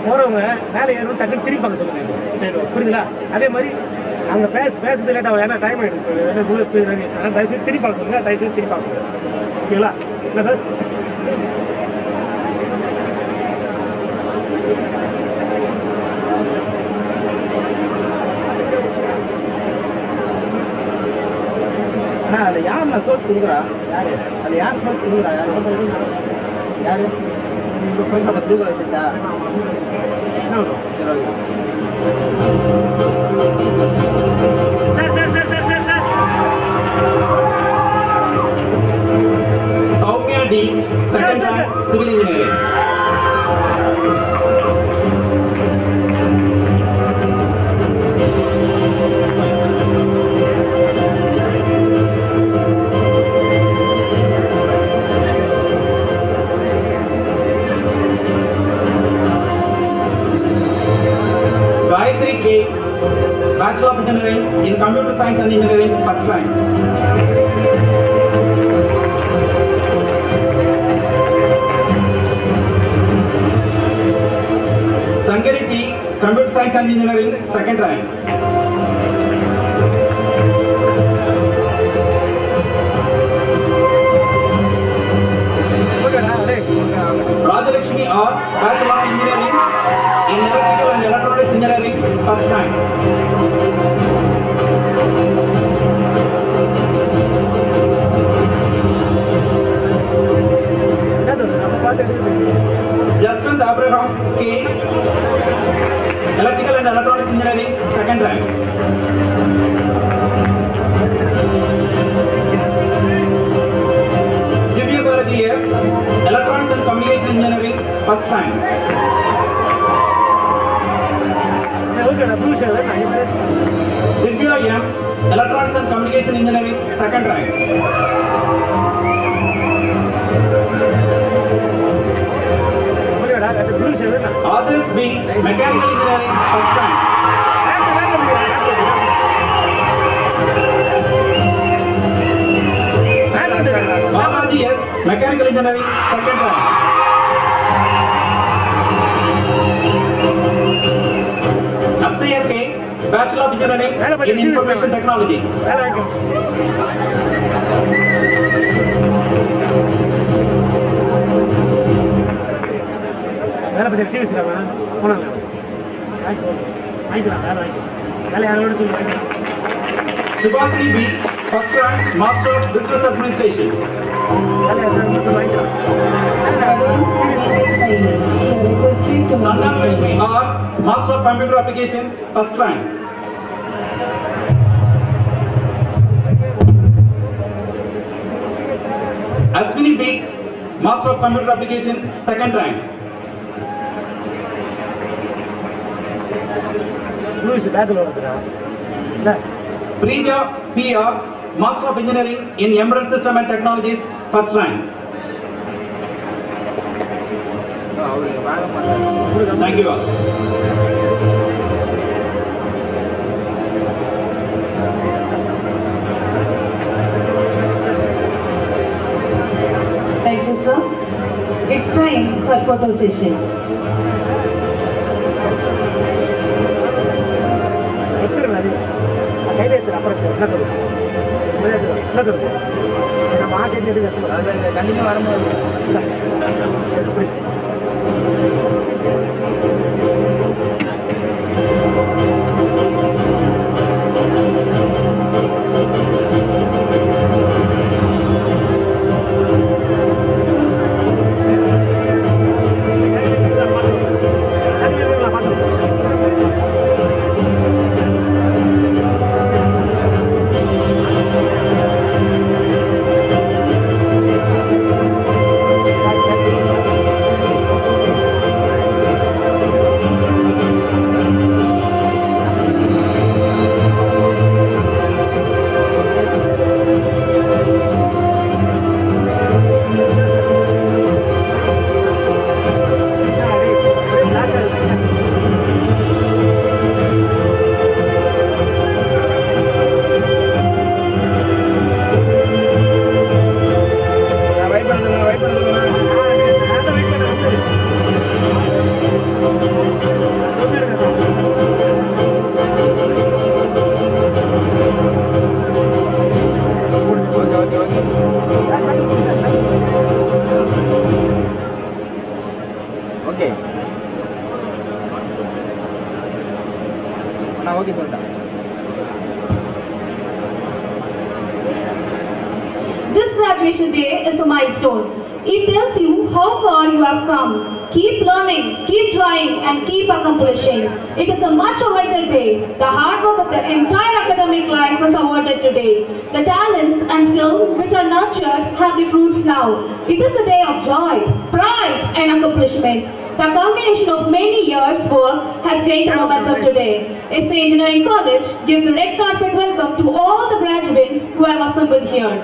போறவங்க மேலே ஏறும் டக்குன்னு திருப்பாங்க சொல்லுங்க. சரி புரியுதுங்களா? அதே மாதிரி அவங்க பேசுறது லேட் ஆகும், ஏன்னா டைம் ஆகிடுது. தயவுசெய்து திருப்பாங்க சொல்லுங்க, தயவுசெய்து திருப்பாங்க சொல்லுங்க. ஓகேங்களா? என்ன சார்? அண்ணா அதில் யாருண்ணா சோர்ஸ் கொடுக்குறா அதில் யார் சோர்ஸ் கொடுக்குறா யார் அந்த ப்ளூ கலர் ஷர்ட்டா சரி okay Soumya D, second rank, civil engineering. Gayatri K, Bachelor of Engineering in Computer Science and Engineering, first rank. Sangari T, Computer Science and Engineering, second rank. Rajalakshmi R, Bachelor of Engineering in Electrical and Electronics Engineering, first rank. Jaswant Abraham K, Electrical and Electronics Engineering, second rank. Divya Balaji S, Electronics and Communication Engineering, first rank. Divya M, Electronics and Communication Engineering, second rank. Others B, Mechanical Engineering, first rank. Balaji S, Mechanical Engineering, second rank. Akshay K, Bachelor of Engineering in Information Technology. வேலை பற்றி TV வச்சுருக்காங்க போனாங்க வாங்கிக்கலாம் வேலை வேலை யாரோட சொல்லி வாங்கிக்கலாம். Subhasini B, first rank, Master of Business Administration. வேலை யாரோட சொல்லி வாங்கிக்கலாம். Sandhana Lakshmi R, Master of Computer Applications, first rank. Aswini B, Master of Computer Applications, second rank. Loose பேக்கில் வருதுடா இல்லை Preja PR, Master of Engineering in Embedded System and Technologies, first rank. அவருக்கு வாங்க மாட்டாங்க. Thank you all. Thank you, sir. It's time for photo session. எடுத்துருங்க அது கையில் எடுத்துரு அப்புறம் என்ன சொல்லுங்க என்ன சொல்லுங்க நம்ம ஆட்சி எடுத்து பேசலாம் அது கண்டிப்பாக வரும்போது சரி புரியுது. ஓகே ஓகே சொல்லிட்டேன். This graduation day is a milestone. It tells you how far you have come. Keep learning, keep trying, and keep accomplishing. It is a much awaited day. The hard work of the entire academic life was awarded today. The talents and skill which are nurtured have the fruits now. It is the day of joy, pride, and accomplishment. The culmination of many years' work has gained momentum today. SA Engineering College gives a red carpet welcome to all the graduates who have assembled here.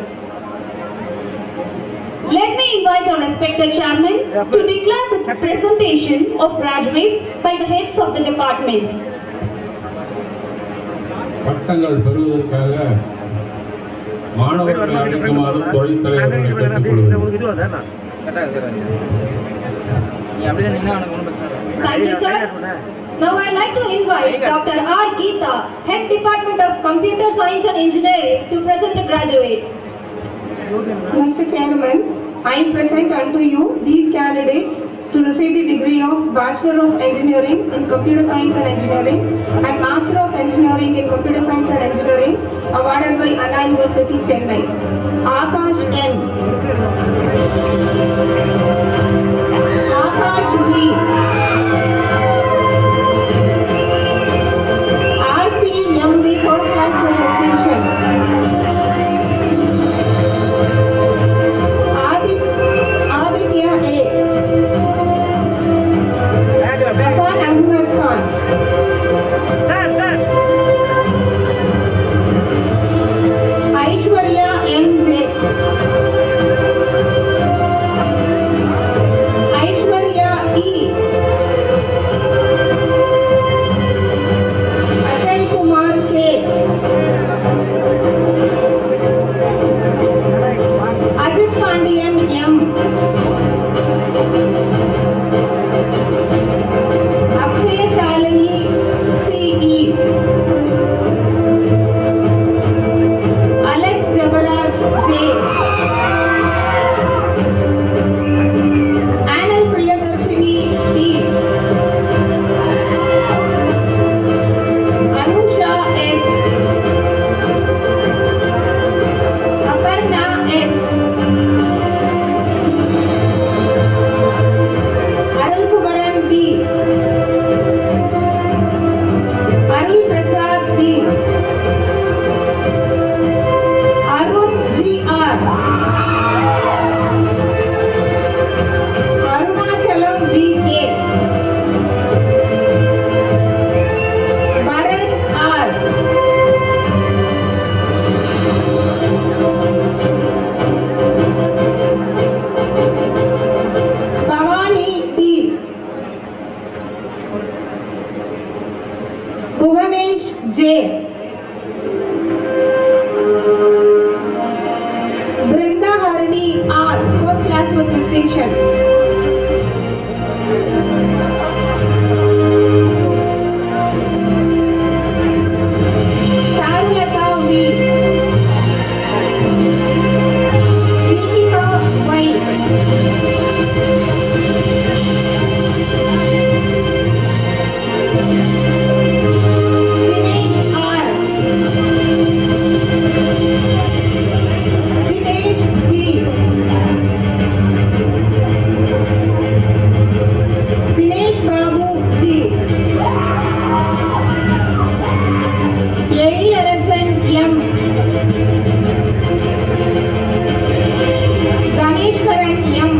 Let me invite our respected chairman to declare the presentation of graduates by the heads of the department. பட்டங்கள் பெறுவதற்காக மாணவர்களை அழைக்குமாறு துறைத் தலைவர்களை கேட்டுக்கொள்கிறேன். நீ அப்படியே நின்னா எனக்கு ஒன்றும் பிரச்சனை இல்லை. Thank you, sir. Now I'd like to invite Dr. R. Geeta, Head Department of Computer Science and Engineering, to present the graduates. Mr. Chairman, I present unto you these candidates to receive the degree of Bachelor of Engineering in Computer Science and Engineering and Master of Engineering in Computer Science and Engineering awarded by Anna University, Chennai. Akash N. Akash V. Aarti M.D. First Class with Distinction. Aditya A. Afan Ahmed Khan. Aishwarya M.J. Aishwarya E. Ajay Kumar K. Ajit Pandian M. Akshaya Shalini C.E. Alex Jabaraj J. Anil Priyadarshini D. Anusha S. Aparna S. Arul Kumaran B. Arul Prasad B. Arun G.R. Arunachalam B.K. Bharat R. Bhavani D. Bhuvanesh J. Brinda Harani R. First Class with Distinction. Charulata V. Deepika Y. Dinesh R. Dinesh B. Dinesh Babu G. Elarasan M. Ganeshwaran M.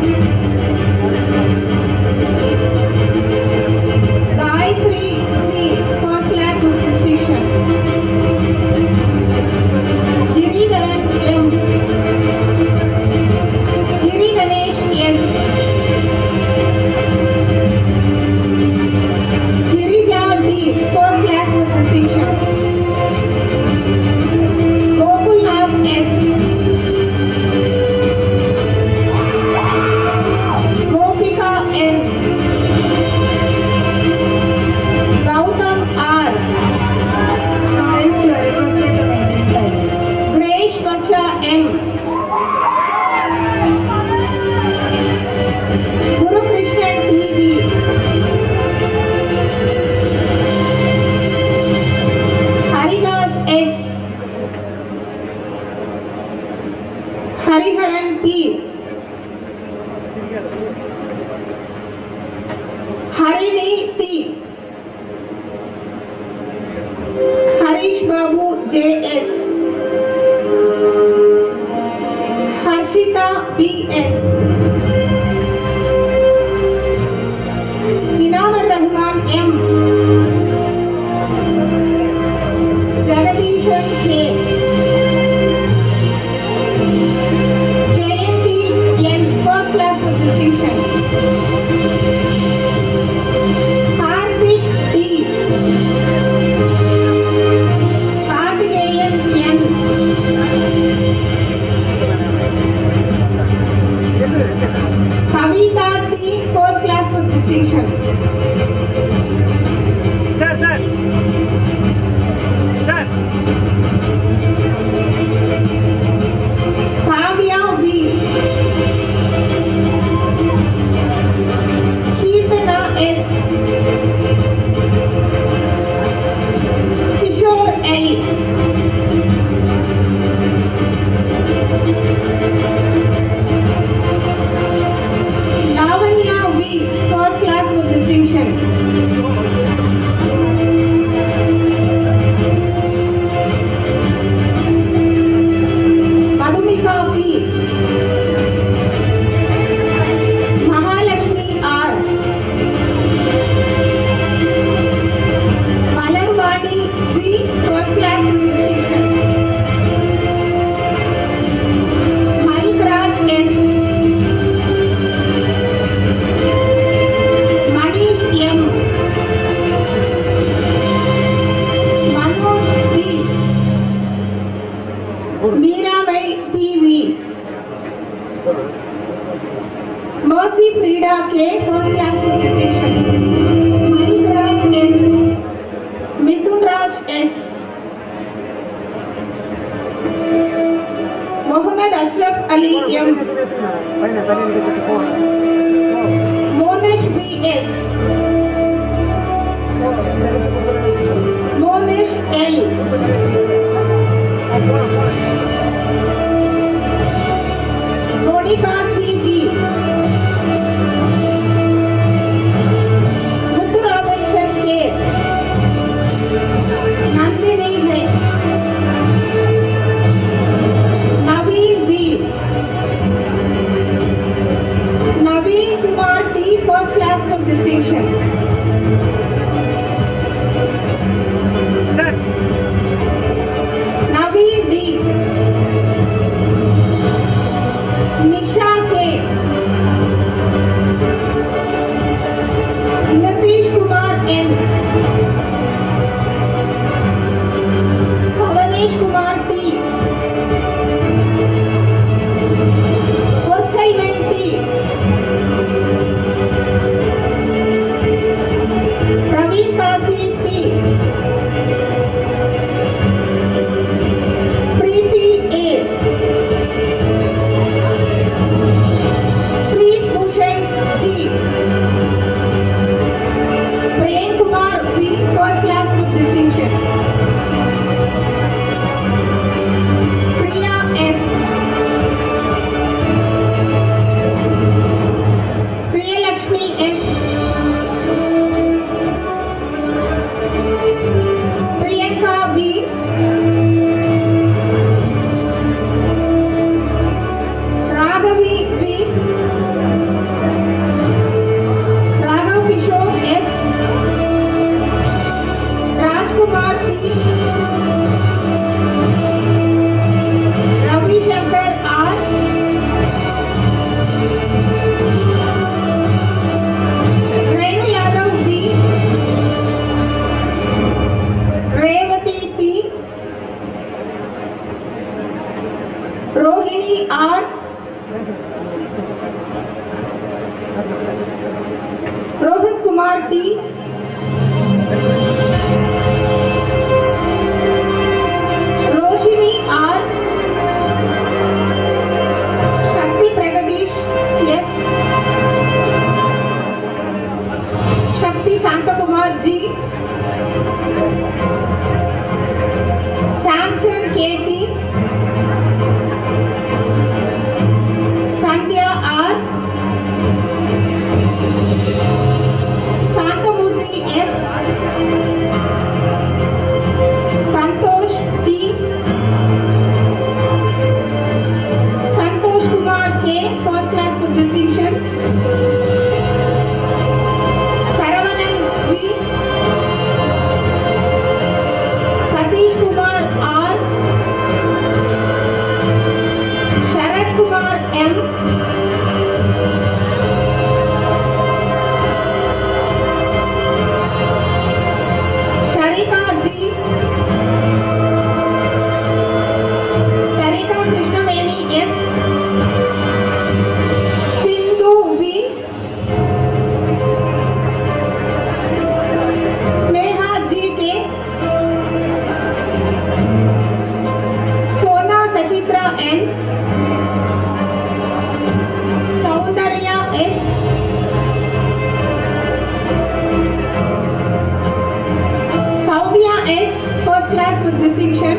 Gayatri G. First Class with Distinction. Giridharan M. Giri Ganesh S. Girija D. First Class with Distinction. Gopulnath S. Gopika N. Gautam R. Students, you are requested to maintain silence. Grace Varsha M. Guru Krishnan T.V. Harini T. Harish Babu J.S. Harshita B.S. Inamar Rahman M. Jagadishan K. Jayanti N. First class with distinction. Hardik D. Kartikeyan N. Kavita T. First class with distinction. Sir. Kavya V. Keepana S. Kishore L. Lavanya V. First class with distinction. Madhumika P. Mahalakshmi R. Malarwadi V. First class with distinction. Malikraj S. Manish M. Manoj V. Meerabai P.V. Mercy Frida K. First class with distinction. Manikraj S. Mithun Raj S. Mohammed Ashraf Ali M. Monesh B.S. Monesh L. Monica C.D. Muthu Robinson K. Nandini H. Naveen B. Naveen Kumar T. First class with distinction. Sir. Naveen D. Nisha K. Nitish Kumar N. Bhavanish Kumar T. Ursalman T. Praveen Kasi P. Preeti A. Preet Bhushan G. Prem Kumar V. First class with distinction. Priya S. Priya Lakshmi S. Priyanka V. Raghavi V. Raghav Kishore S. Rajkumar T. Ravi Shankar R. Renu Yadav B. Revati P. Rohini R. Rohit Kumar T. Roshini R. Shakti Pragadish S. Shakti Santakumar G. Samson KT. Sandhya R. S. Saubhya S, first class with distinction.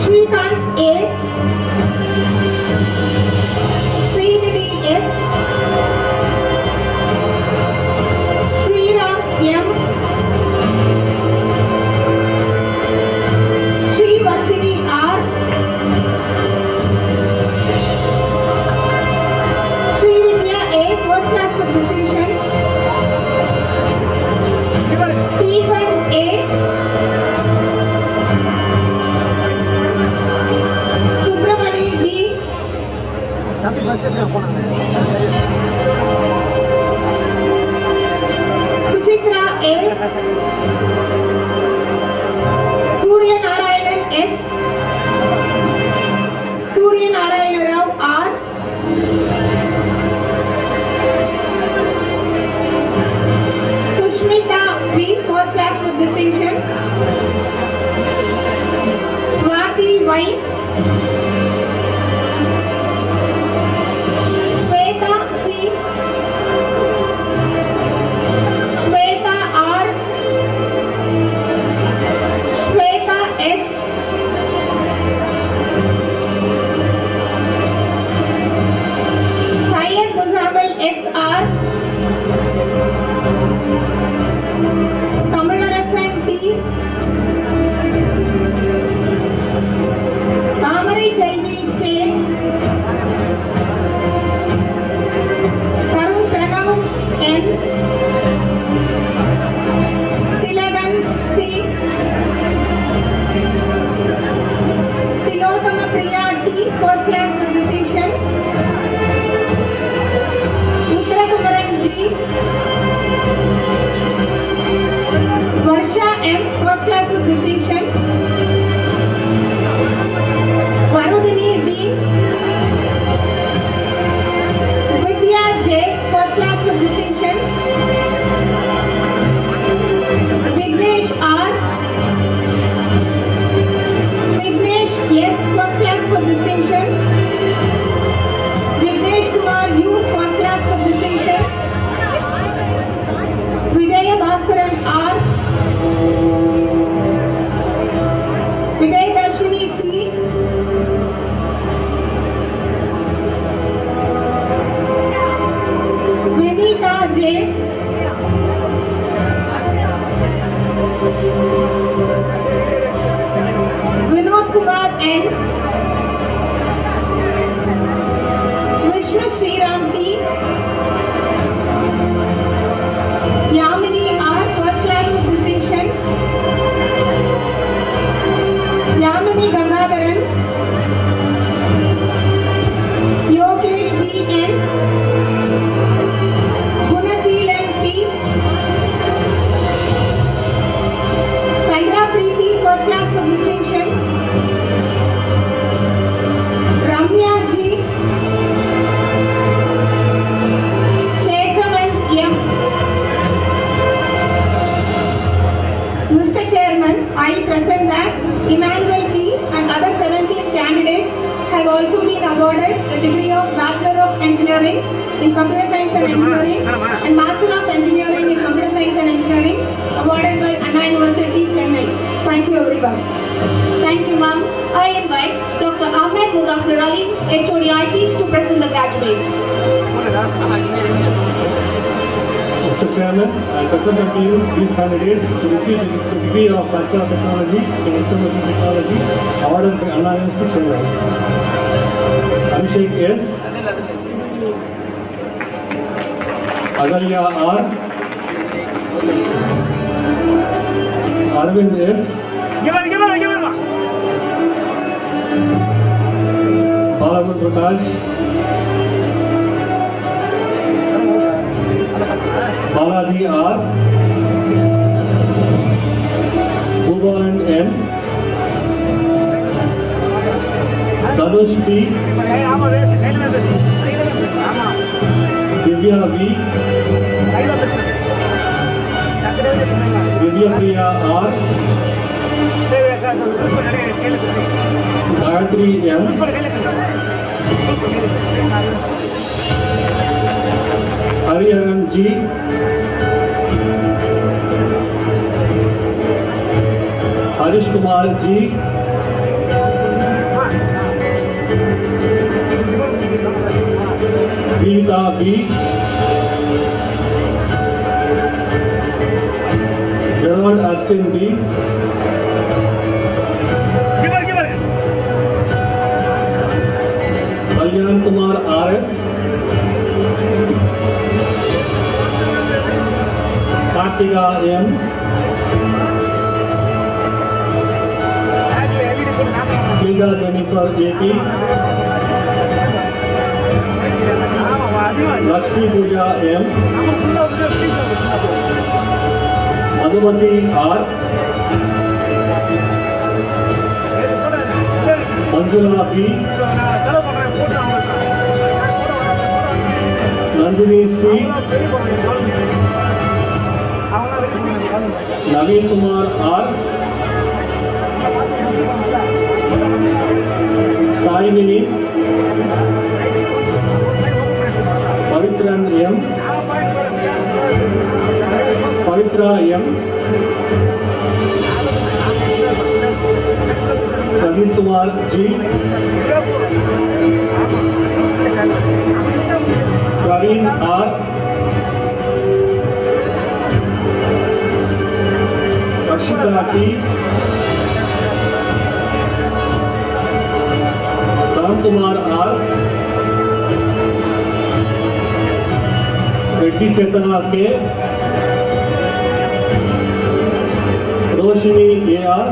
Shrikant A. Srinidhi S. Sriram M. Sri Varshini R. Sri Vidya A, first class with distinction. Stephen A. Subramani B. Suchitra A. Surya Narayanan S. Surya Narayana Rao R. Sushmita B, first class with distinction. Swati Y. Shweta C. Shweta R. Shweta S. Syed Muzammil S.R. Tamilarasan T. Tamarai Chelvi K. Tarun Pranav N. Tilagan C. Tilotama Priya T, first class with distinction. Uttarakumaran G. Varsha M, first class with distinction. Varudini D. Vidya J, first class with distinction. Vignesh R. Vignesh S, first class with distinction. Vignesh Kumar U, first class with distinction. Vijaya Bhaskaran R. Vijay Darshini C. Vinita J. Vinod Kumar N. Vishnu Sriram T. Yamini R, first class with distinction. Yamini Gangadharan. Yogesh B. N. Gunaseelan T. Sandra Preeti, first class with distinction. Ramya G. Kesavan M. Mr. Chairman, I present that Emmanuel P. and other 17 candidates have also been awarded the degree of Bachelor of Engineering in Computer Science and Engineering and Master of Engineering in Computer Science and Engineering awarded by Anna University, Chennai. Thank you everyone. Thank you, ma'am. I invite Dr. Ahmed Mudassir Ali, HOD IT, to present the graduates. Mr. Chairman, I present unto you these candidates to receive the degree of Bachelor of Technology in Information Technology awarded by Anna University, Chennai. Abhishek S. Agalya R. Arvind S. Balagur Prakash. Balaji R. Bhuvan N. Danush T. Divya V. Divya Priya R. Gayatri M. G. Harish Kumar G. Jeevita B. Gerard Aston B. Kalyan Kumar R.S. Kartika M. Linda Jennifer A.P. Lakshmi Pooja M. Madhumati R. Manjula B. Nandini C. Naveen Kumar R. Sai Mini. Pavitran M. Pavitra M. Pradeep Kumar G. Praveen R. Rakshita T. Ram Kumar R. Reddy Chetana K. Roshini A.R.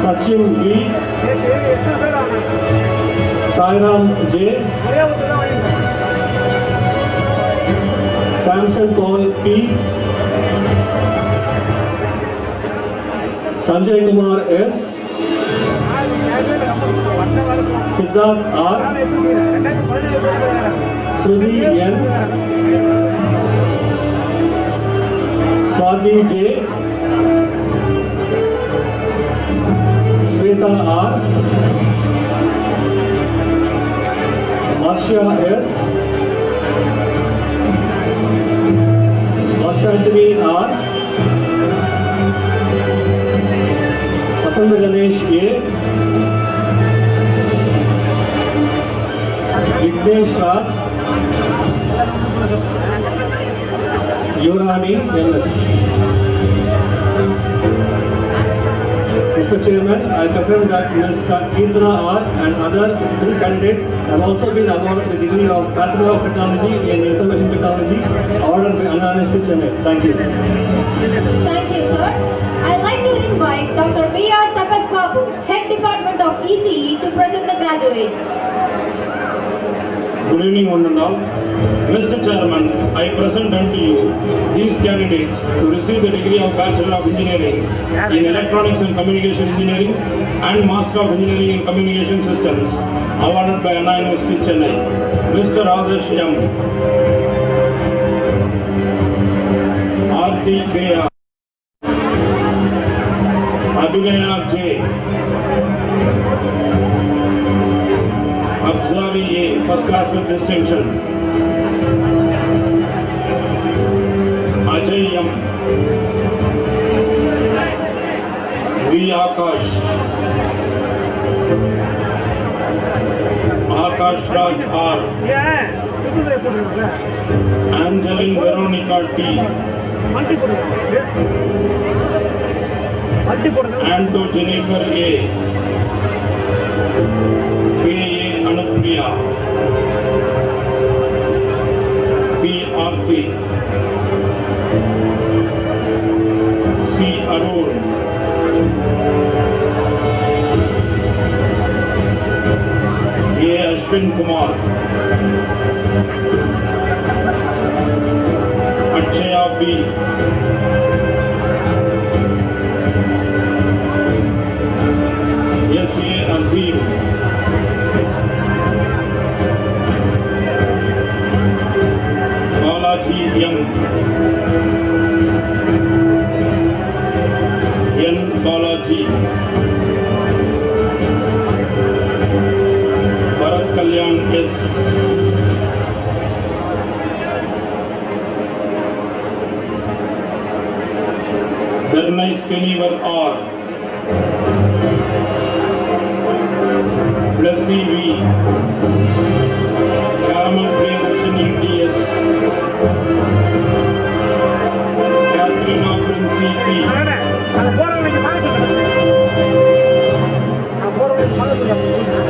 Sachin B. Sairam J. Samson Paul P. Sanjay Kumar S. Siddharth R. Sruthi N. Swati J. Sweta R. Marsha S. Ashantini R. Vasant Ganesh A. Vignesh Raj. Yorani Ellis. Mr. Chairman, I present that Ms. Keerthana R. and other 3 candidates have also been awarded the degree of Bachelor of Technology in Information Technology, awarded by Anna University, Chennai. Thank you. Thank you, sir. I'd like to invite Dr. B.R. Tapas Babu, Head Department of ECE, to present the graduates. Good evening, one and all. Mr. Chairman, I present unto you these candidates to receive the degree of Bachelor of Engineering in Electronics and Communication Engineering and Master of Engineering in Communication Systems, awarded by Anna University, Chennai. Mr. Adarsh M. Aarti K.R. Abhinaya J. Abzari A. First class with distinction. Ajay M. V. Akash. Akash Raj R. Angeline Veronica T. Anto Jennifer A. K.A. Anupriya. P. Aarti. C. Arun. A. Ashwin Kumar. Akshaya B. S.A. Azim. Balaji M. N. Balaji. Bharat Kalyan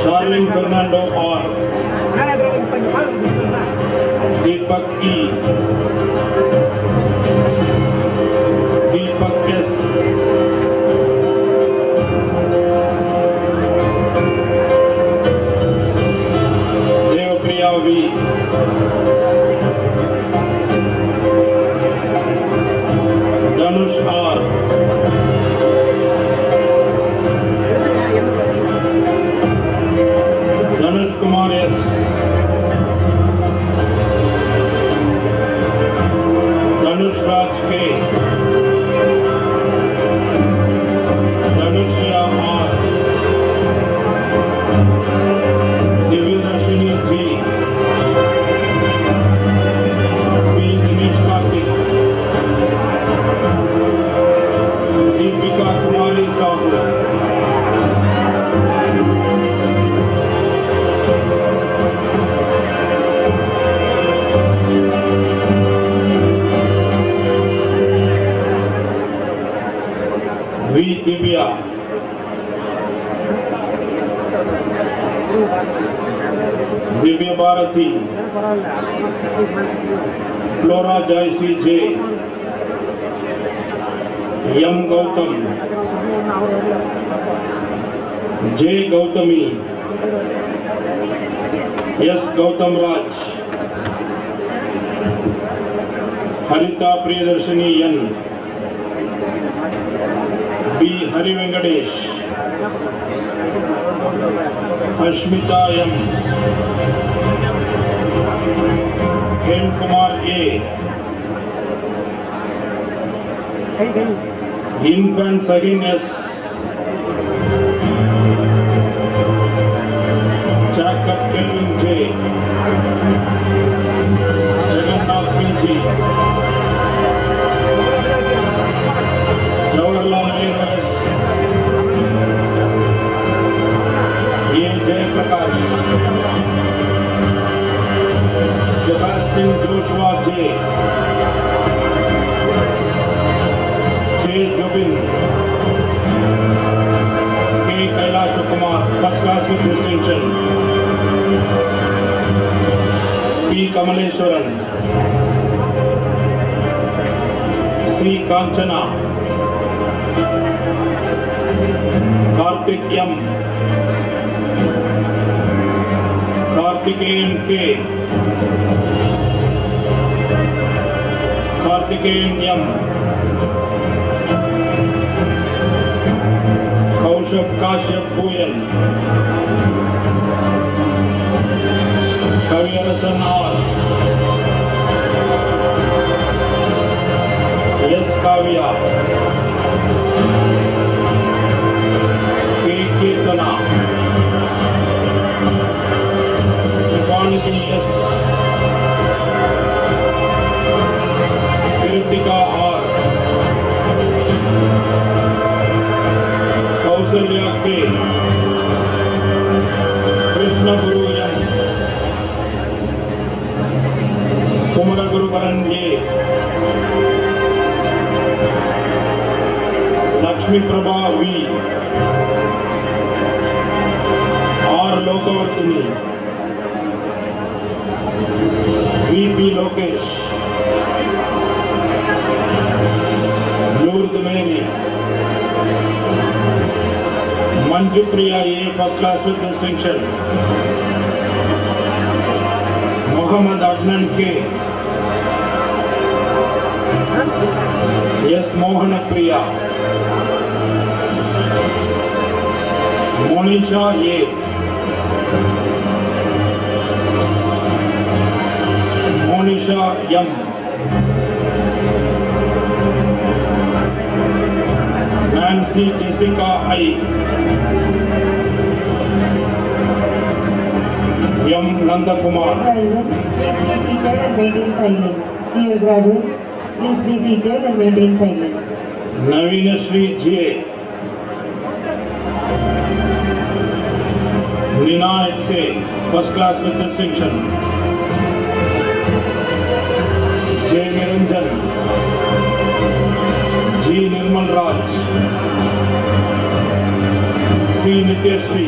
Charlene Fernando R. Deepak E. Deepak S. Devapriya V. Dhanush R. Dhanush Kumar S. Dhanush Raj K. Dhanushya R. Divyadarshini G. P. Dinesh Karthik. Deepika Kumari Sahu. V. Divya. Divya Bharati. Flora Jayasri J. M. Gautam. J. Gautami. S. Gautam Raj. Harita Priyadarshini N. B. Hari Venkatesh. Ashmita M. Ken Kumar A. Infant Sahin S. Jacob Kelvin J. Jagannath PG. Jawaharlal Nehru S. A. Jayaprakash. Sebastian Joshua J. J. Jobin. K. Kailash Kumar, first class with distinction. P. Kamaleshwaran. C. Kanchana. Karthik M. Karthikeyan K. Karthikeyan M. Kaushab Kashyap Bhuyan. Kaviyarasan R. S. Kavya. K. Kirtana. Ivaniki S. Kritika R. Kausalya K. Krishna Guru M. Kumara Guru Baran A. Lakshmi Prabha V. R. Lokavartini. V.P. Lokesh. Lourdes Mary. Manju Priya A. First class with distinction. Mohammad Adnan K. S. Mohana Priya. Monisha A. Monisha M. Nancy Jessica I. M. Nandakumar. Graduates, please be seated and maintain silence. Dear graduates, please be seated and maintain silence. Navina Shri J. Nina X.A. First class with distinction. J. Niranjan. G. Nirmal Raj. C. C. Nityashri,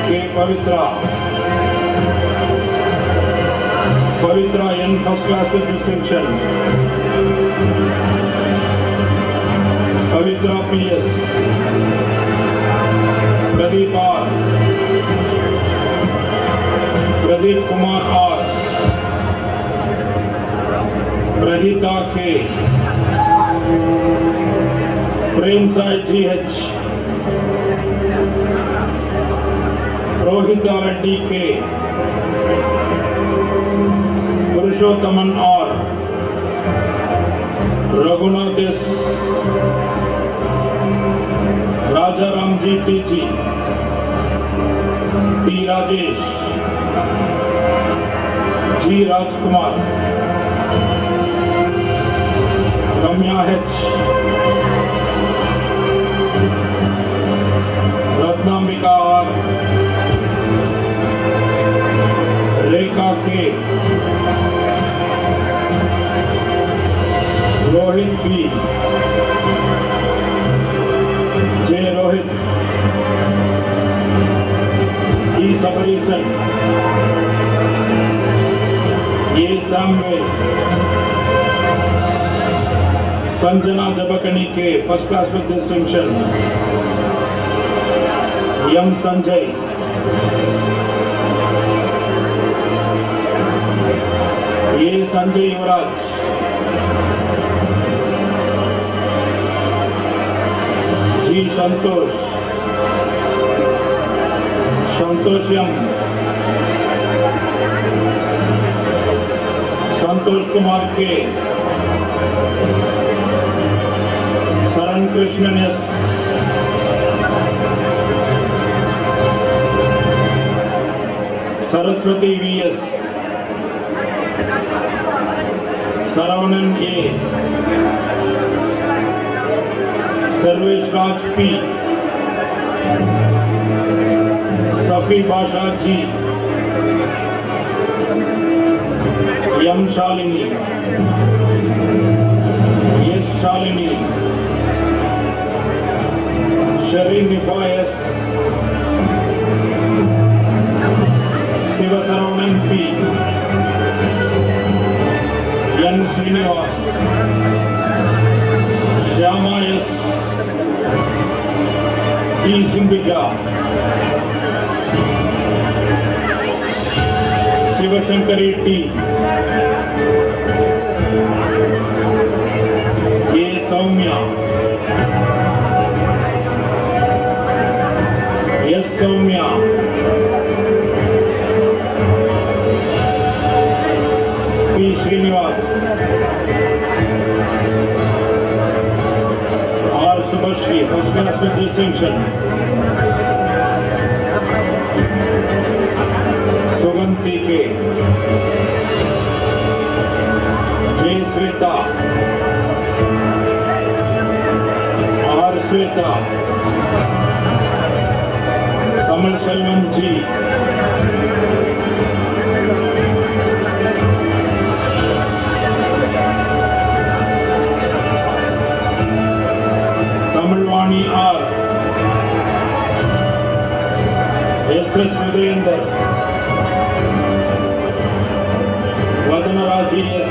K. Pavitra, Pavitra N first class with distinction, Pavitra P.S., Pradeep R, Pradeep Kumar R, Prahita K, Prem Sai G.H, Rohita Reddy K, Purushothaman R, Raghunath S, Rajaram G. T.G, T. Rajesh, G. Rajkumar, Ramya H, Ratnambika R, Rekha K, Rohit B, J. Rohit, E. Sabarisan, A. Samuel, Sanjana Jabakani K, first class with distinction, M. Sanjay, A. Sanjay Yuvraj, G. Santosh, Santoshyam, Santosh Kumar K, Saran Krishnan S, Saraswati V.S, Saravanan A, Sarvesh Raj P, Safi Basha G, M. Shalini, S. Shalini, Shareen Nifa S, Sivasaravanan P, N. Srinivas, Shyama S, T. Sindhuja, Shivashankari T, A. Soumya, S. Soumya, P. Srinivas, R. Subhashri, first class with distinction, Suganti K, J. Sweta, R. Sweta, Kamal Selvan G, Kamalwani R, S. Sudhendra, Vadanaraji S,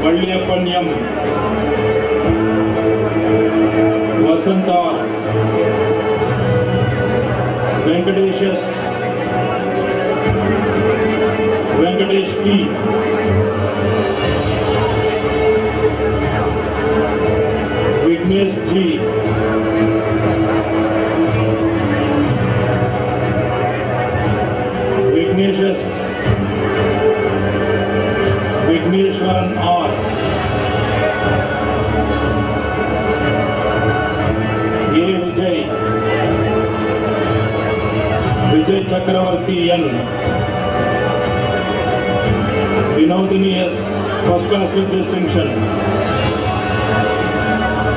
Valliyappan M, Vasant R, Venkatesh S, Venkatesh T, Vignesh G, Vignesh S, Vigneshwaran R, A. Vijay, Vijay Chakravarti N, Vinodini S, first class with distinction,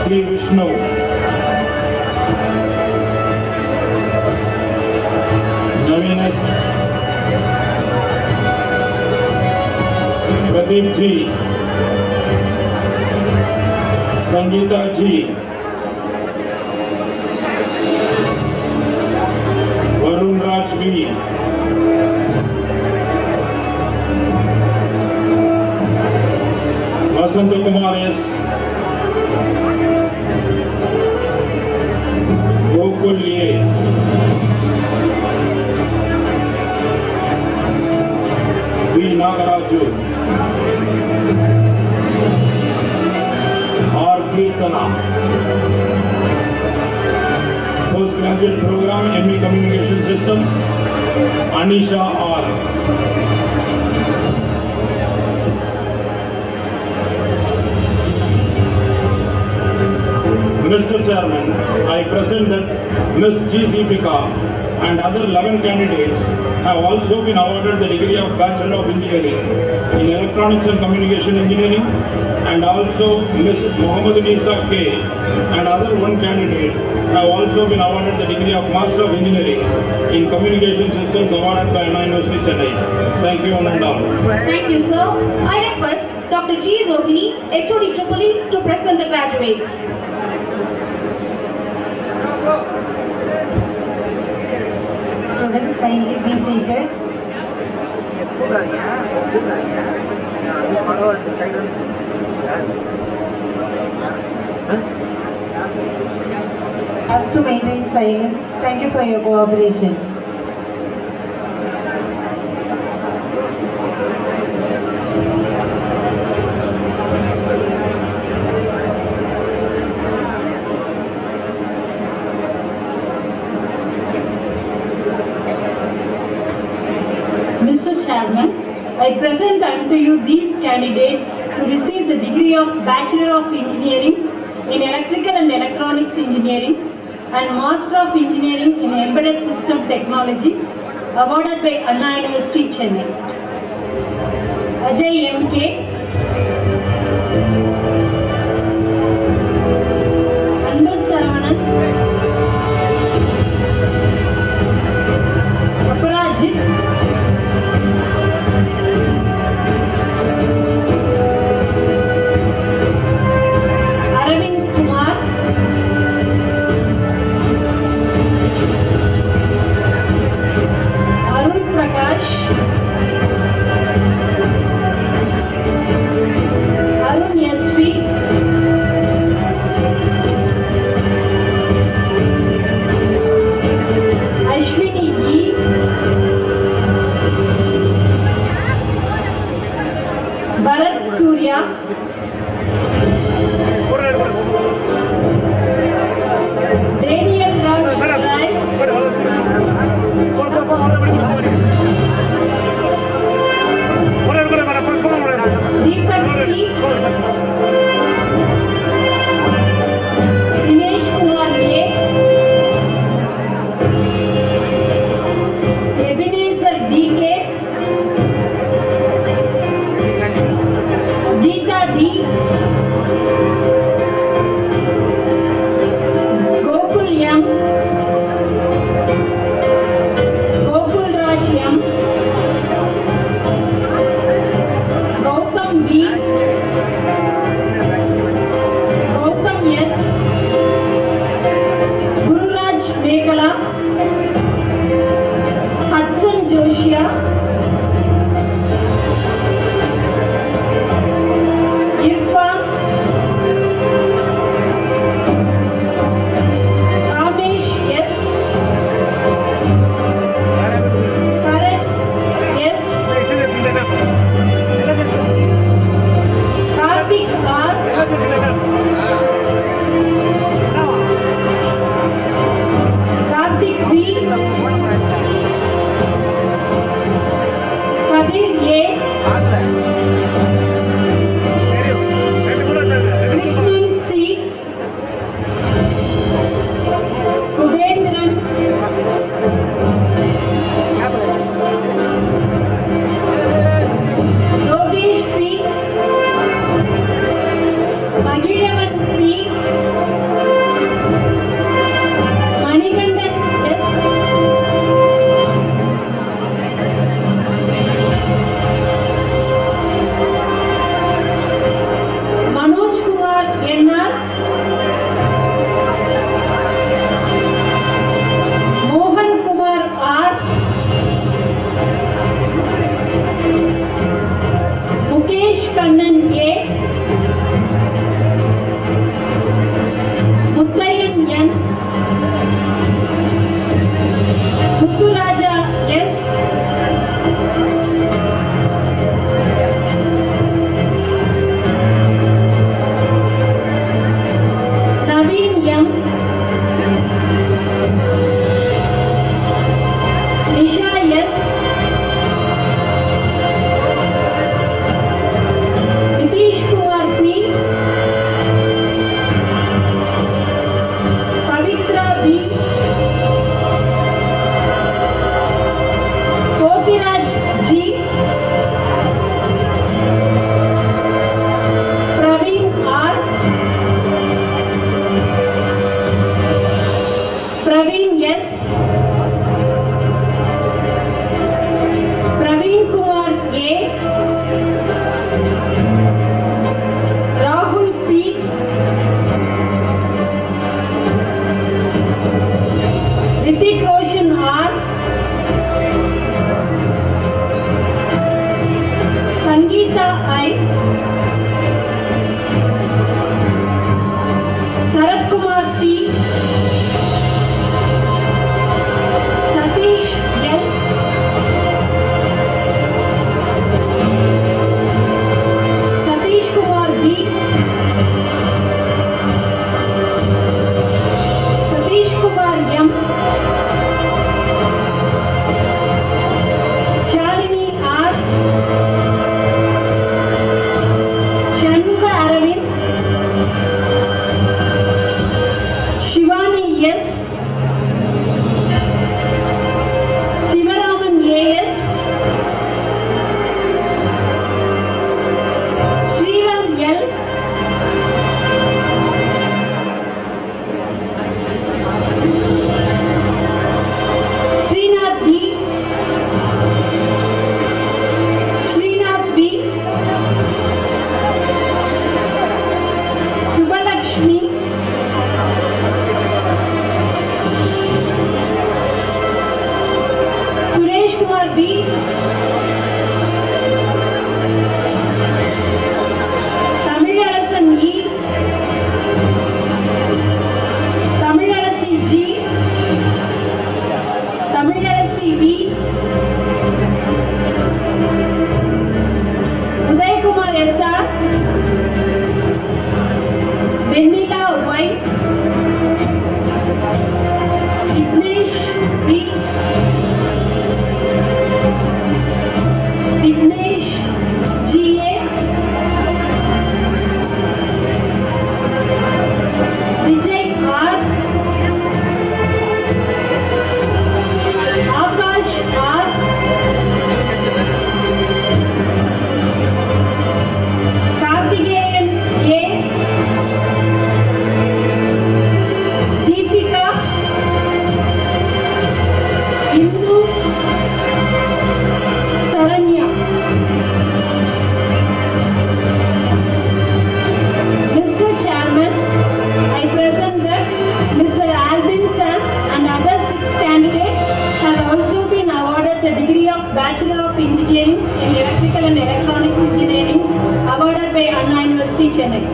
C. Vishnu, Naveen S, Pradeep G, Sangeeta G. Varun Raj B. Vasant Kumar S. Gokul A. B. Nagaraju. R. Kirtana. Postgraduate program ME Communication Systems, Anisha R. Mr. Chairman, I present that Ms. G. Deepika and other 11 candidates have also been awarded the degree of Bachelor of Engineering in Electronics and Communication Engineering, and also Ms. Mohammad Nisa K. and other one candidate have also been awarded the degree of Master of Engineering in Communication Systems awarded by Anna University, Chennai. Thank you, one and all. Thank you, sir. I request Dr. G. Rohini, HOD Tripoli, to present the graduates. Students, kindly be seated. Asked to maintain silence. Thank you for your cooperation. Mr. Chairman, I present unto you these candidates to receive the degree of Bachelor of Engineering in Electrical and Electronics Engineering and Master of Engineering in Embedded System Technologies awarded by Anna University, Chennai. Ajay M.K. Anbu Saravanan, Aparajit, Arun S.P. Ashwini E. Bharat Surya, Daniel Raj Rice, Deepak C. Dinesh Kumar A. Ebenezer D.K. Geeta D. Gokul M. Gokul Raj M. Gautam B. Gautam S. Gururaj Meghala, Hudson Joshia, Irfan, Ramesh S. Karan S. Karthik R. Karthik B. Kadir A. Krishnan C. Kubendran, Yogesh P. Magilavan P.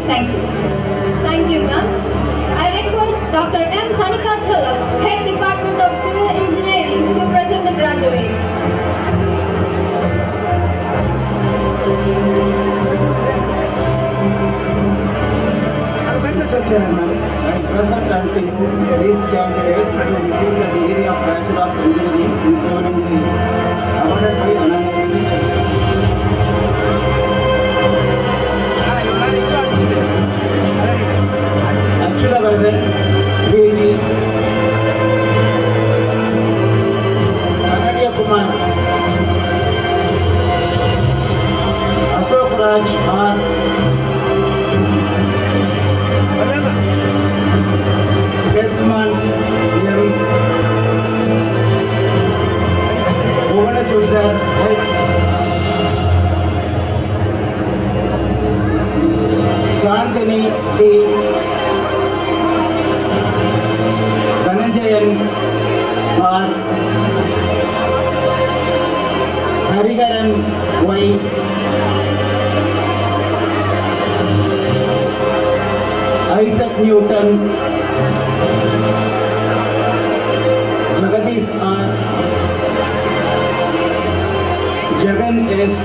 Thank you. Thank you, ma'am. I request Dr. M. Thanika Chalam, Head Department of Civil Engineering, to present the graduates. Mr. Chairman, I present unto you these candidates to receive the degree of Bachelor of Engineering in Civil Engineering awarded by Anna University. Achyuta Vardhan, PG. Kanadiya Kumar. Ashok Raj R. Edmonds M. Bhuvaneshwar H. Santini T. Dhananjayan R. Hariharan Y. Isaac Newton, Jagadish R, Jagan S,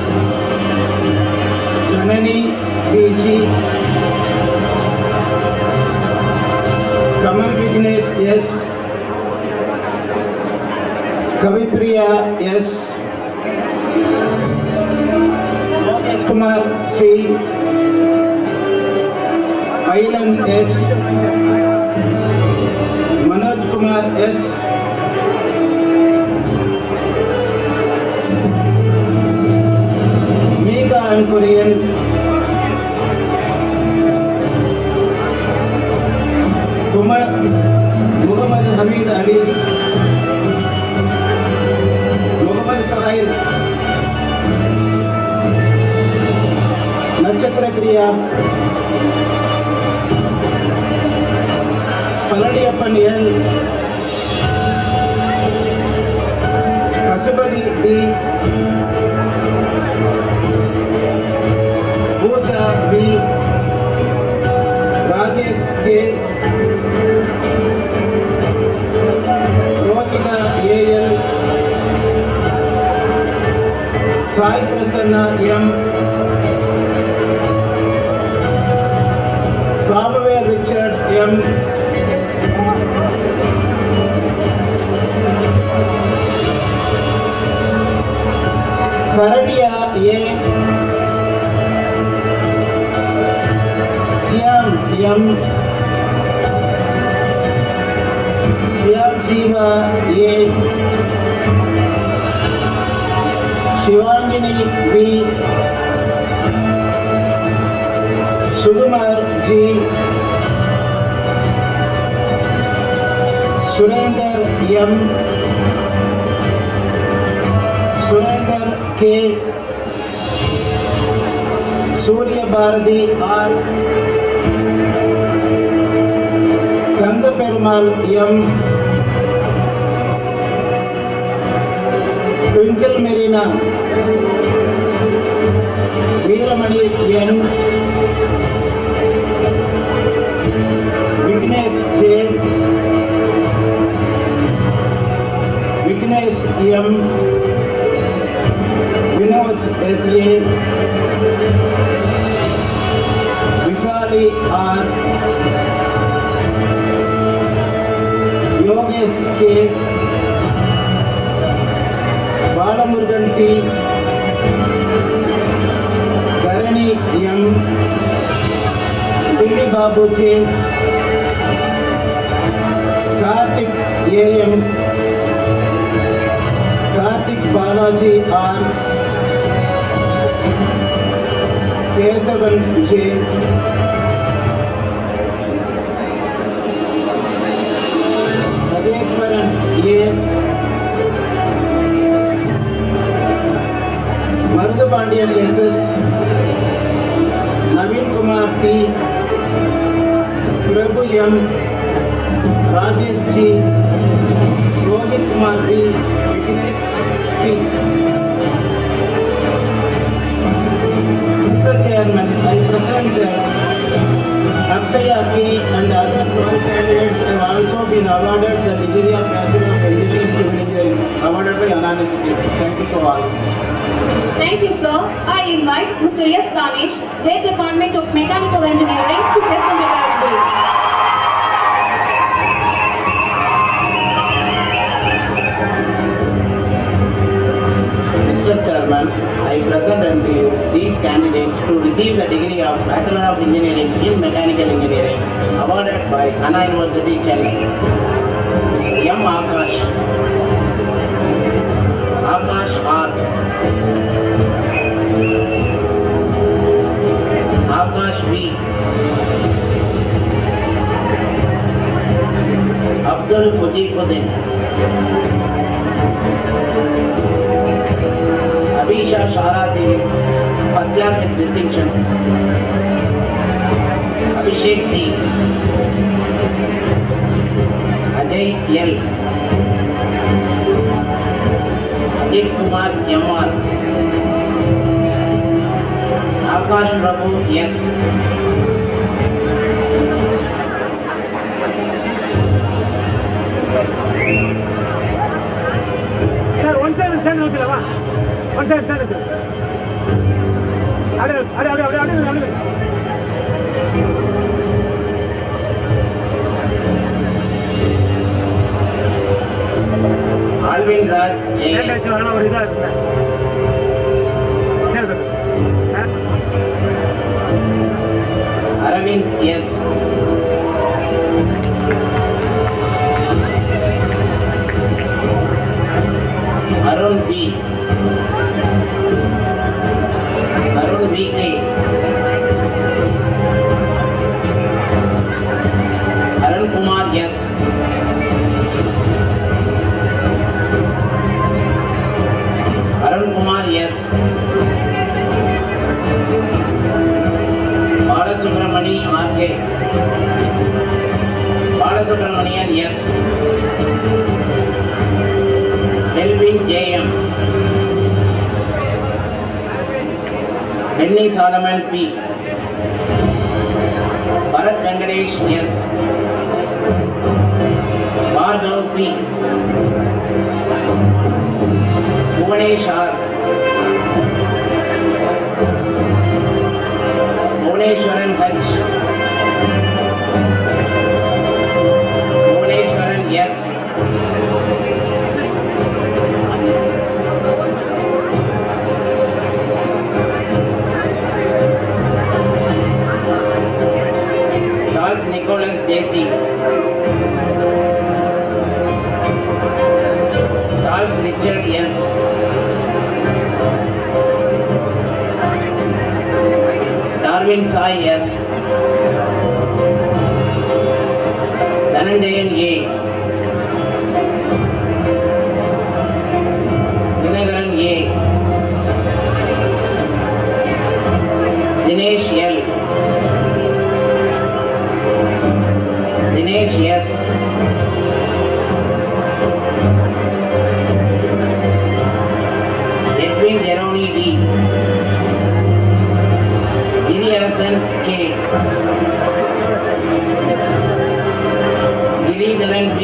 Janani BG, Kamal Vignesh S, Kavipriya S, Lokesh Kumar C, Ailan S, Manoj Kumar S, Mega Ankurian, Muhammad Hamid Ali, Muhammad Fahil, Nakshatra Priya, Paladiappan L, Kasubadi D, Bhuja B, Rajesh K, Rohita AL, Sai Prasanna M, Samuel Richard M, Saradiya A, Siam M, Siam Jiva A, Shivangini B, Sukumar G, Surender M, Surender K, Surya Bharati R, Kanda Perumal M, Twinkle Marina, Veeramani N, Vignesh J, Vignesh M, Vinod S.A, Vishali R, Yogesh K, Balamurugan T, Dharani M, Billy Babu J, Karthik A.M, Karthik Balaji R, Kesavan J, Rajeshwaran A, Marudhapandiyan S.S, Naveen Kumar T, Prabhu M, Rajesh G, Rohit Kumar B, Vignesh P. Mr. Chairman, I present that Akshay Agni and other 12 candidates have also been awarded the degree of Bachelor of Engineering Civil Engineering awarded by unanimity. Thank you to all. Thank you, sir. I invite Mr. S. Danish, Head Department of Mechanical Engineering, to present the graduates. Mr. Chairman, I present unto you these candidates to receive the degree of Bachelor of Engineering in Mechanical Engineering awarded by Anna University, Chennai. Mr. M. Akash, Akash R. Akash V. Abdul Mujifuddin, Abhisha Shara Singh, first class with distinction. Abhishek G. Ajay L. Ajit Kumar M.R. Akash Prabhu S. Sir, one side stand out. One side stand out. Ade. Alvin Raj Stand A.S. out. ஒரு இதா இருக்குல்ல. என்ன sir? Aravind S. Arun B. Arun V.K. Arun Kumar S. Arun Kumar S. Balasubramani R.K. Balasubramanian S. Melvin J.M. Benny Solomon P. Bharat Venkatesh S. Bhargav P. Bhuvanesh R. Bhuvaneshwaran H. Bhuvaneshwaran S. Charles Nicholas J.C. Charles Richard S. Darwin Sai S. Dhananjayan A. Dinagaran A. Dinesh L. Dinesh S. Edwin Jeroni D. Giriarasan K. Giridharan B.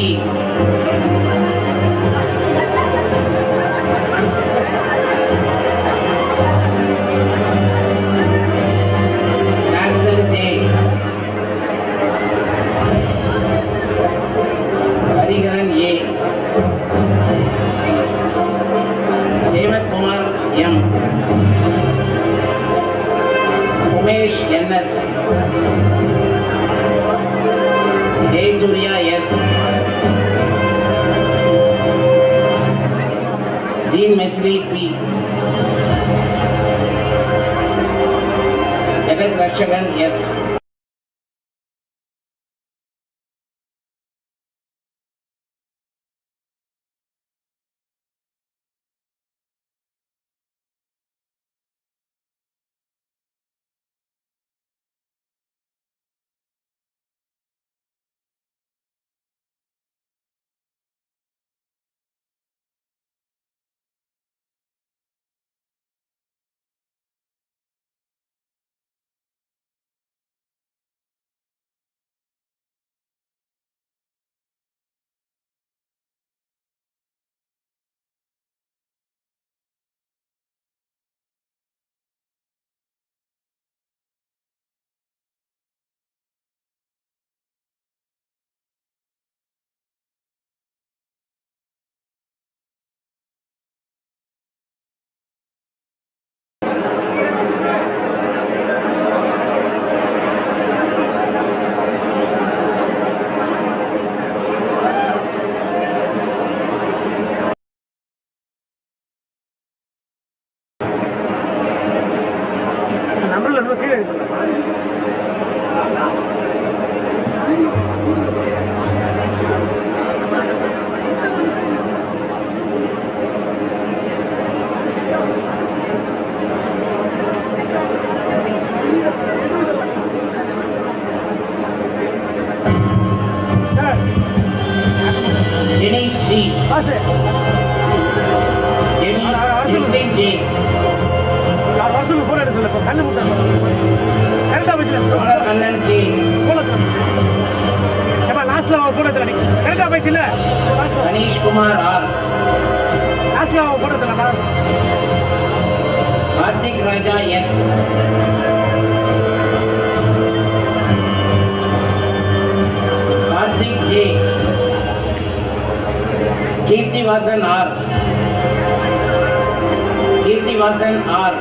Jackson J. Hariharan A. Devat Kumar M. Umesh N.S. Jay Surya S. Jean Mesri P. Jagat Rakshagan S. D. Jocelyn J. Kamalanandan K. Manish Kumar R. Karthik Raja S. Karthik J. Kirti Vasan R. Kirti Vasan R.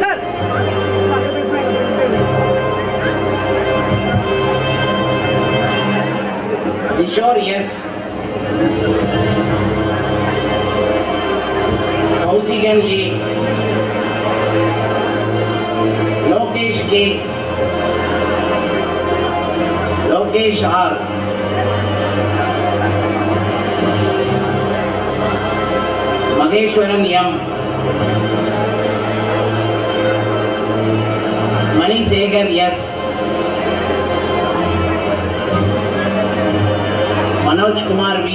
Sir. Kishore S. Kausigan A. Lokesh K. Lokesh R. Mageshwaran M. Mani Segar S. Manoj Kumar V.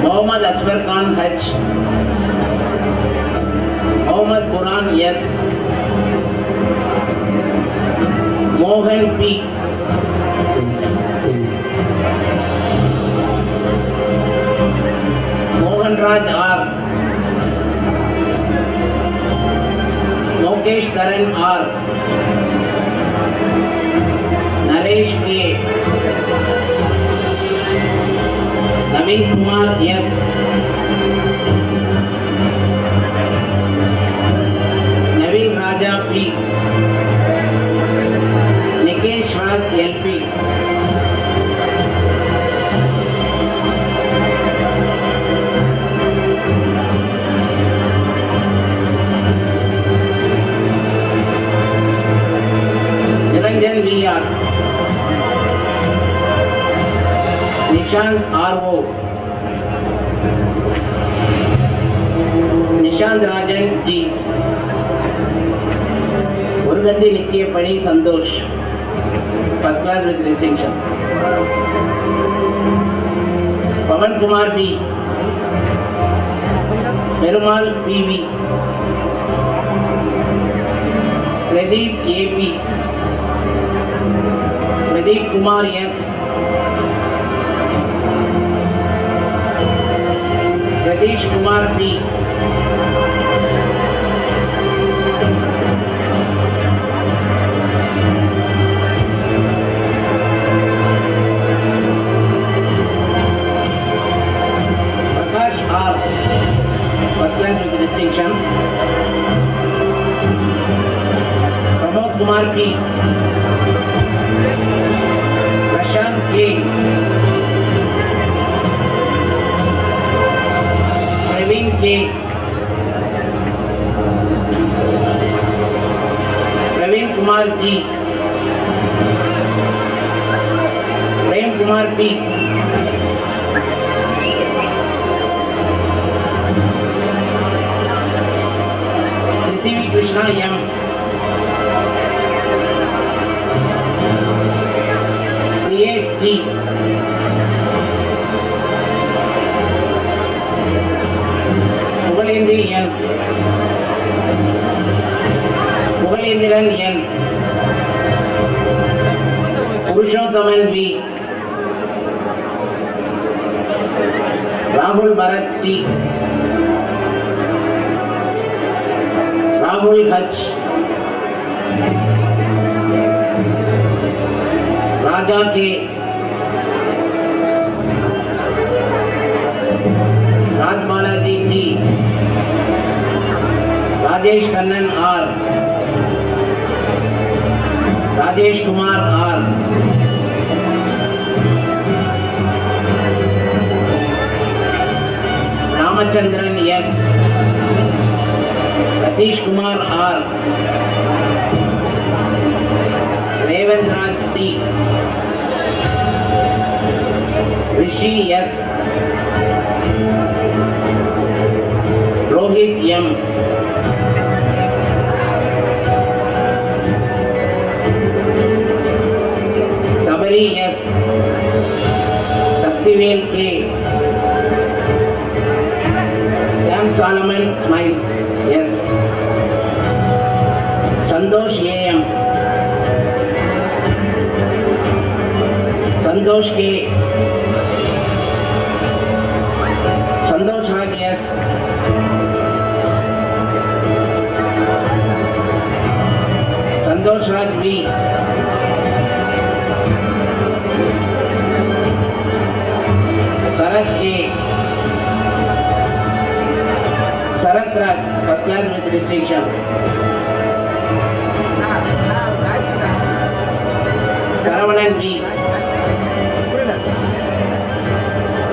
Mohammad Asfar Khan H. Mohammad Buran S. Mohan P. Mohan Raj R. Mukesh Karan R. Naresh K. Naveen Kumar S. Naveen Raja P. Nikesh Raj LP. Niranjan VR. Nishant R.O. Nishant Rajan G. Urgandi Nitya Pani Santosh. First class with distinction. Pavan Kumar B. Perumal PV. Pradeep AP. Pradeep Kumar S. Pratish Kumar P. Prakash R. First class with distinction. Pramod Kumar P. Prashant K. Praveen K. Praveen Kumar G. Prem Kumar P. Prithvi Krishna M. Priyesh G. Pugalendran N. Pugalendran N. Purushothaman V. Rahul Bharat T. Rahul H. Raja K. Raj Balaji G. Rajesh Kannan R. Rajesh Kumar R. Ramachandran S. Satish Kumar R. Revendra T. Rishi S. Rohit M. Daniel K. Sam Solomon smiles. Yes. Santosh A.M. Santosh K. Santosh Raj, yes. Santosh Raj V. Sarat K. Sarat Raj, first class with distinction. Saravanan V.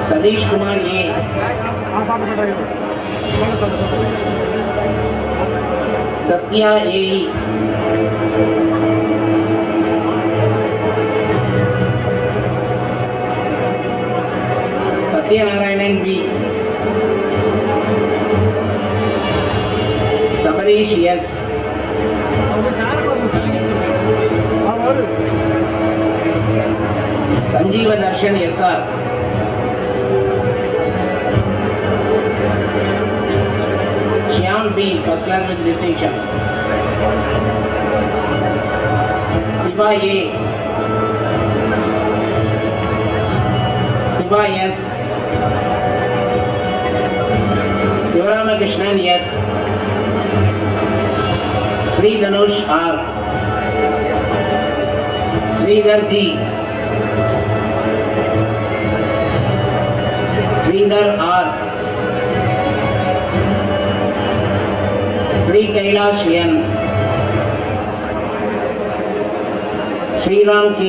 Sadish Kumar A. Satya A.E. Satyanarayanan B. Sabarish S. Sanjeeva Darshan SR. Shyam B. First class with distinction. Siva A. Siva S. Sivaramakrishnan S. Sri Dhanush R. Sridhar G. Sridhar R. Sri Kailash N. Sriram K.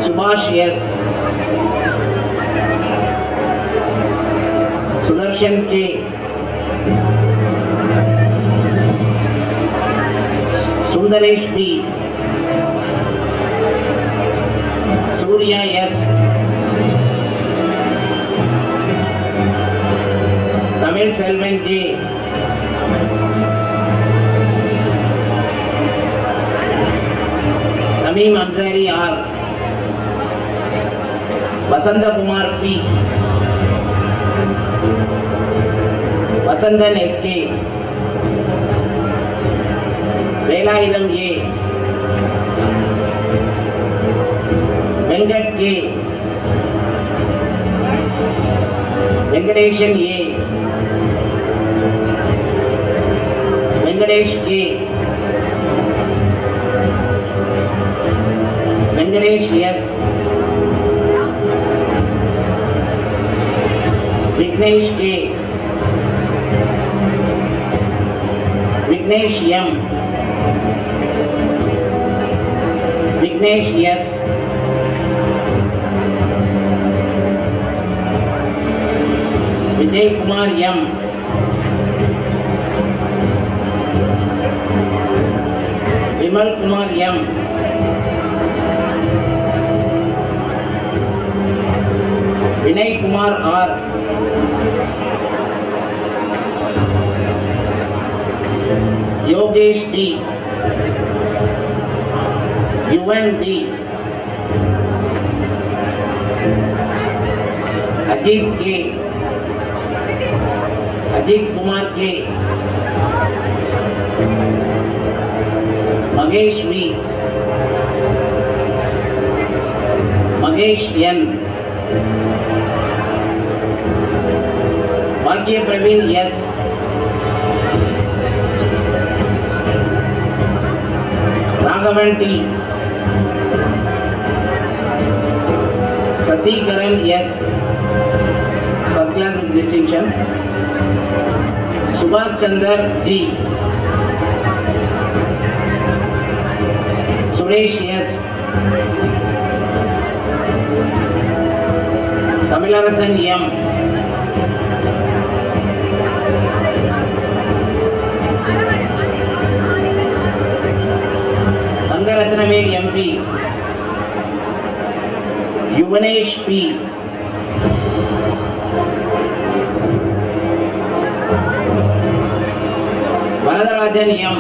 Subhash S. Sudarshan K. Sundaresh B. Surya S. Tamil Selvan J. Tamim Ansari R. Vasanta Kumar P. Vasandan S.K. Velayudham A. Venkat K. Venkadeshan A. Venkadesh K. Venkadesh S. Vignesh K. Vignesh M. Vignesh S. Vijay Kumar M. Vimal Kumar M. Vinay Kumar R. Yogesh D. Yuvan D. Ajit K. Ajit Kumar K. Magesh V. Magesh N. Bhagya Praveen S. Raghavan T. Sasikaran S. First class with distinction. Subhash Chandar G. Suresh S. Tamilarasan M. Tangaratnavel MP. Yuvanesh P. Varadarajan M.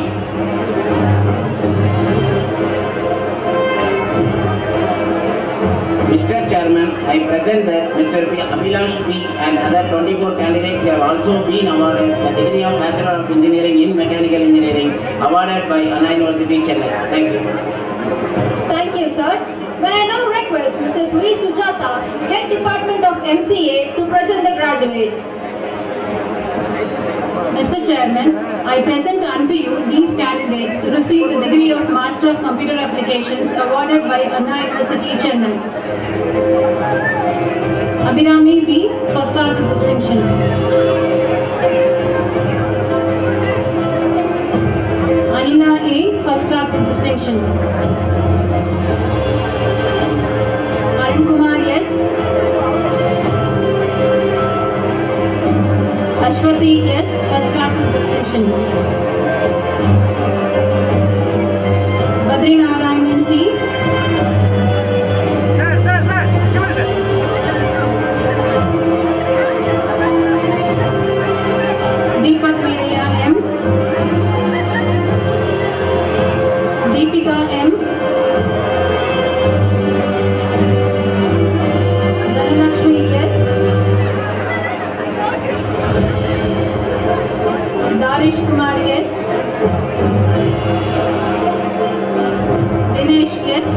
Chairman, I present that Mr. Abhilash B and other 24 candidates have also been awarded the degree of Bachelor of Engineering in Mechanical Engineering awarded by Anna University, Chennai. Thank you. Thank you, sir. May I now request Mrs. V. Sujata, Head Department of MCA, to present the graduates. Mr. Chairman, I present unto you these candidates to receive the degree of Master of Computer Applications awarded by Anna University, Chennai. Abhirami B, first class with distinction. Anila A, first class with distinction. Arun Kumar S. Ashwati S, first class with distinction. Badri Narayanan T. Deepak Veeraya M. Deepika M. Dhanalakshmi S. Darish Kumar S. Dinesh S.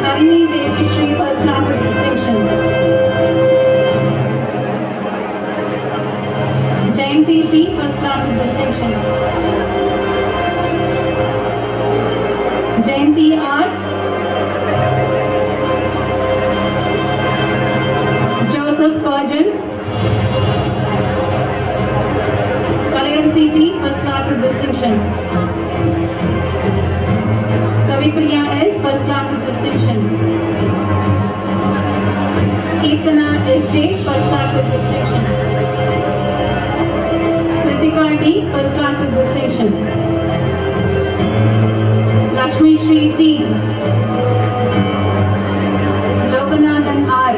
Harini Devi Shri, first class with distinction. Jayanti P, first class with distinction. Jayanti R. Joseph Spurgeon. Kalayan CT, first class with distinction. Kavipriya S, first class with distinction. Kirtana SJ, first class with distinction. Kritika D, first class with distinction. Lakshmi Shri T. Loganathan R.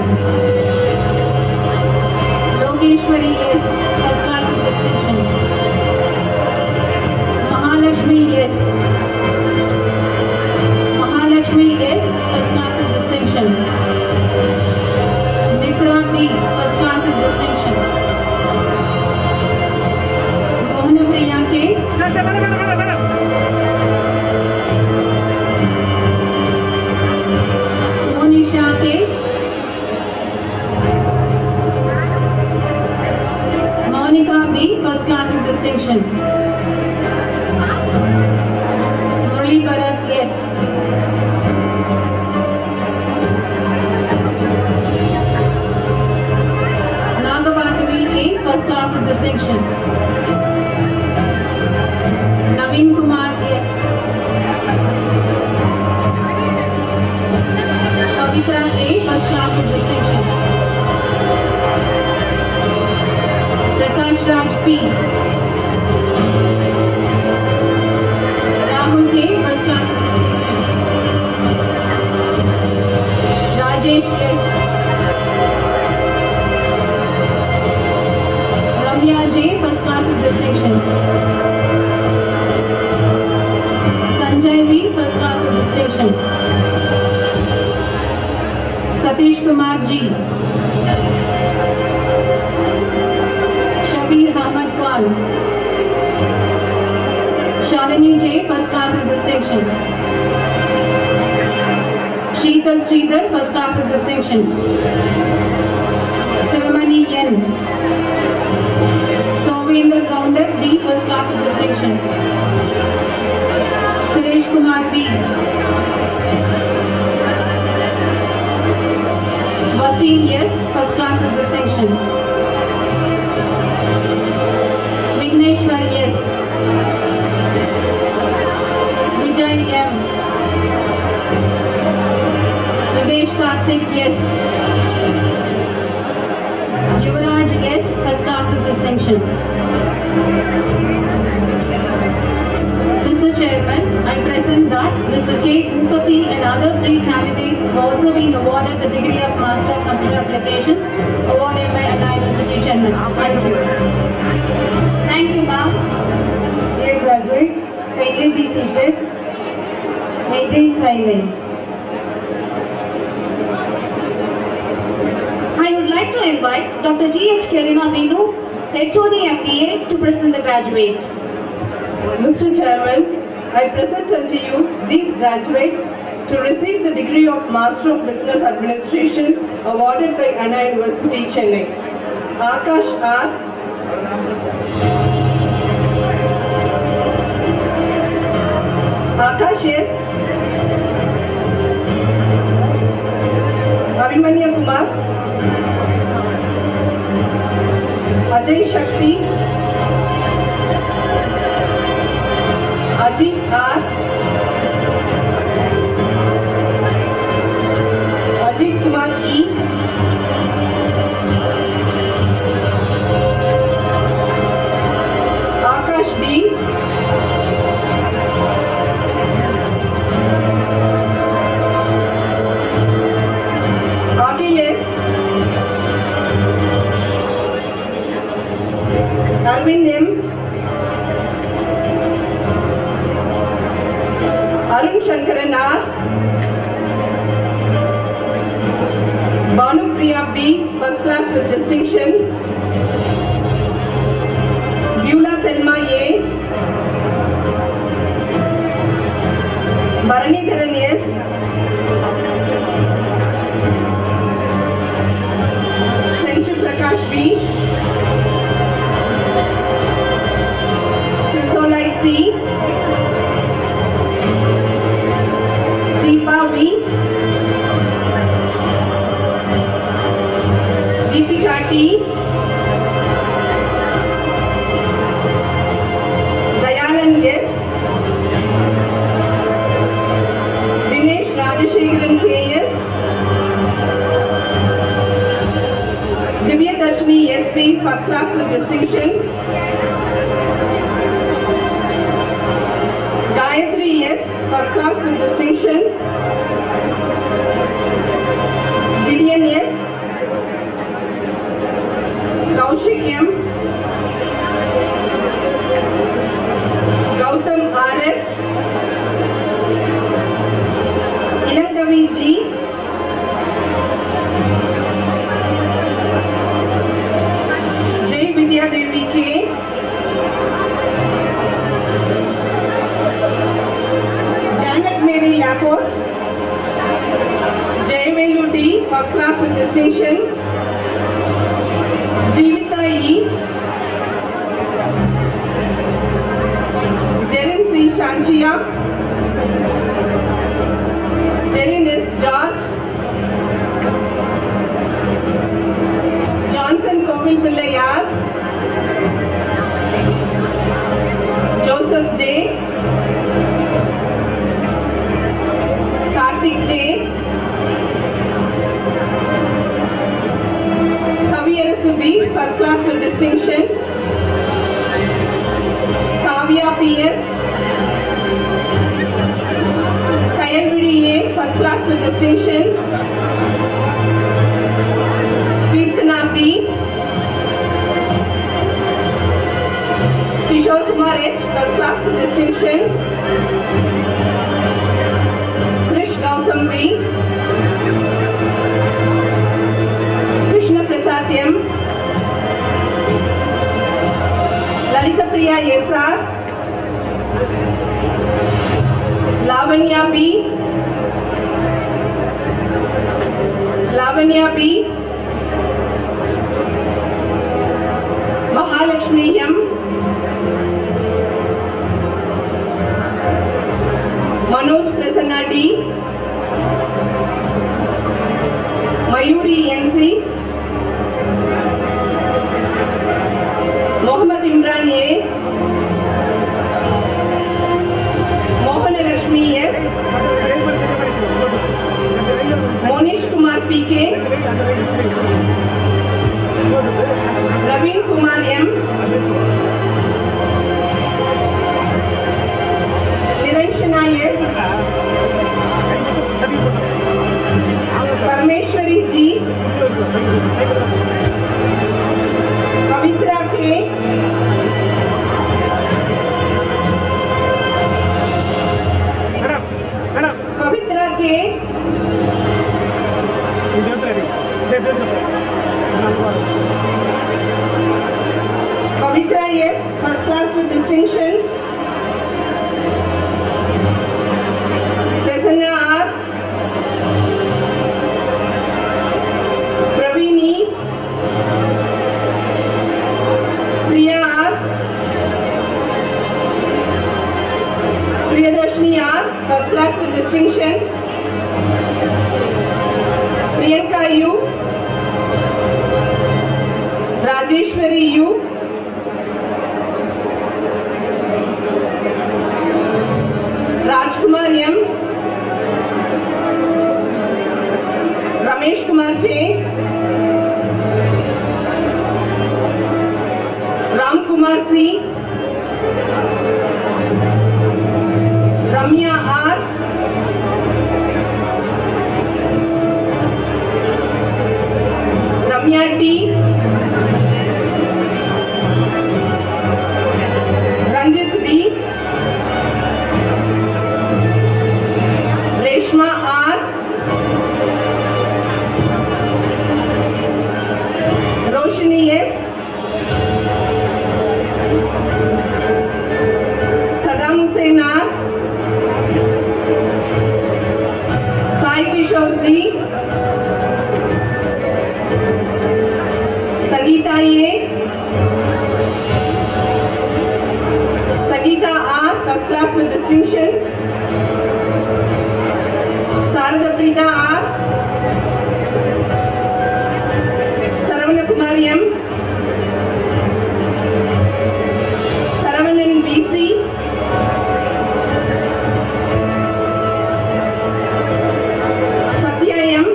Lokeshwari S, first class with distinction. Mahalakshmi S. Mahalakshmi S, first class with distinction. Mitra B, first class with distinction. Mohanapriya K. Monisha K. Monica B, first class with distinction. Murali Bharat S. Nagavakavi A, first class with distinction. Naveen Kumar S. Pavitra A, first class with distinction. Prakash Raj P. Rahul K, first class with distinction. Rajesh S. Ramya J, first class with distinction. Sanjay V, first class with distinction. Satish Kumar G. Shabir Ahmad Khan. Shalini J, first class with distinction. Sheetal Sridhar, first class with distinction. Sivamani N. Sovinder Gaundar D, first class with distinction. Suresh Kumar B. Vasim S, first class with distinction. Vigneshwar S. Vijay M. Videsh Karthik S. Yuvraj S, first class with distinction. Mr. Chairman, I present that Mr. K. Upati and other 3 candidates have also been awarded the degree of Master of Computer Applications awarded by Anna University, Chennai. Thank you. Thank you, ma'am. Dear graduates, kindly be seated. Maintain silence. I would like to invite Dr. G.H. Kerina Binu, HOD MBA, to present the graduates. Mr. Chairman, I present unto you these graduates to receive the degree of Master of Business Administration awarded by Anna University, Chennai. Akash R. Akash S. Abhimanya Kumar. Ajay Shakti. Ajit R. Ajit Kumar E. Akash D. Akhil S. Arvind M. Arun Shankaran R. Banu Priya B, first class with distinction. Beulah Thelma A. Bharanidharan S. Senchu Prakash B. Chrysolite T. Deepa V. Deepika T. Dayalan S. Dinesh Rajashekaran K.S. Divya Darshini S.P. first class with distinction. Gayatri S. first class with distinction. Gideon S. Kaushik M. Gautam R.S. Ilangavi G. Jai Vidya Devi K. Janet Mary Laporte. Jayavelu D. first class with distinction. Jeevita E. Jerin C. Shanchia. Jerin S. George. Johnson Kovil Pillayar. Joseph J. Karthik J. Kaviyarasu B, first class with distinction. Kavya P.S. Kayalvidi A, first class with distinction. Kirtana B. Kishore Kumar H, first class with distinction. Krish Gautam B. Krishna Prasad M. Lalita Priya S.R. Lavanya B. Lavanya B. Mahalakshmi M. Manoj Prasanna D. Mayuri N.C. Mohammad Imran A. Mohana Lakshmi S. Monish Kumar P.K. Naveen Kumar M. Niranjana S. Parmeshwari G. Pavitra K. K. Pavitra S, first class with distinction. Prasanna R. Pravini. Priya R. Priyadarshini R, first class with distinction. Priyanka U. Rajeshwari U. Rajkumar M. Ramesh Kumar J. Ram Kumar C. Ramya R. Ramya T. Ranjit D. Reshma R. Roshini S. Saddam Hussain R. Sai Kishore G. Sangeeta A. Sangeeta R, first class with distinction. Sarada Preeta R. Saravana Kumari M. Saravanan BC. Satya M.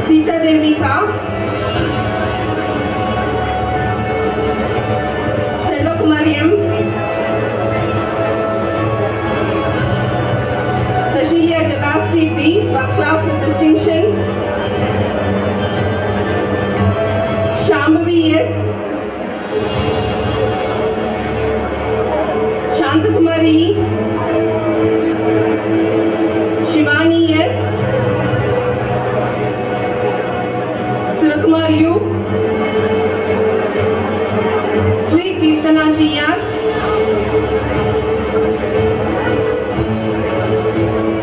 Sita Devika. Selva Kumari M. Cecilia Jabasti P, first class with distinction. Shambhavi S. Shantakumari E. Shivani S. Sivakumar U. Sri Kirtana Tia.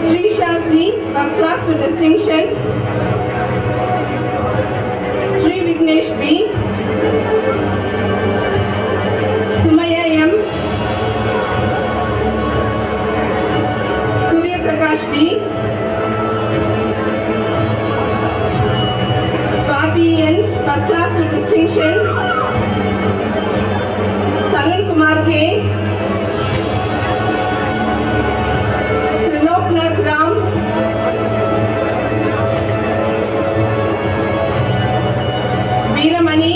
Sri Shasi, first class with distinction. Sri Vignesh B. Sumaya M. Surya Prakash D. Swati N, first class with distinction. Tarun Kumar K. Trinoknath Ram. Veeramani.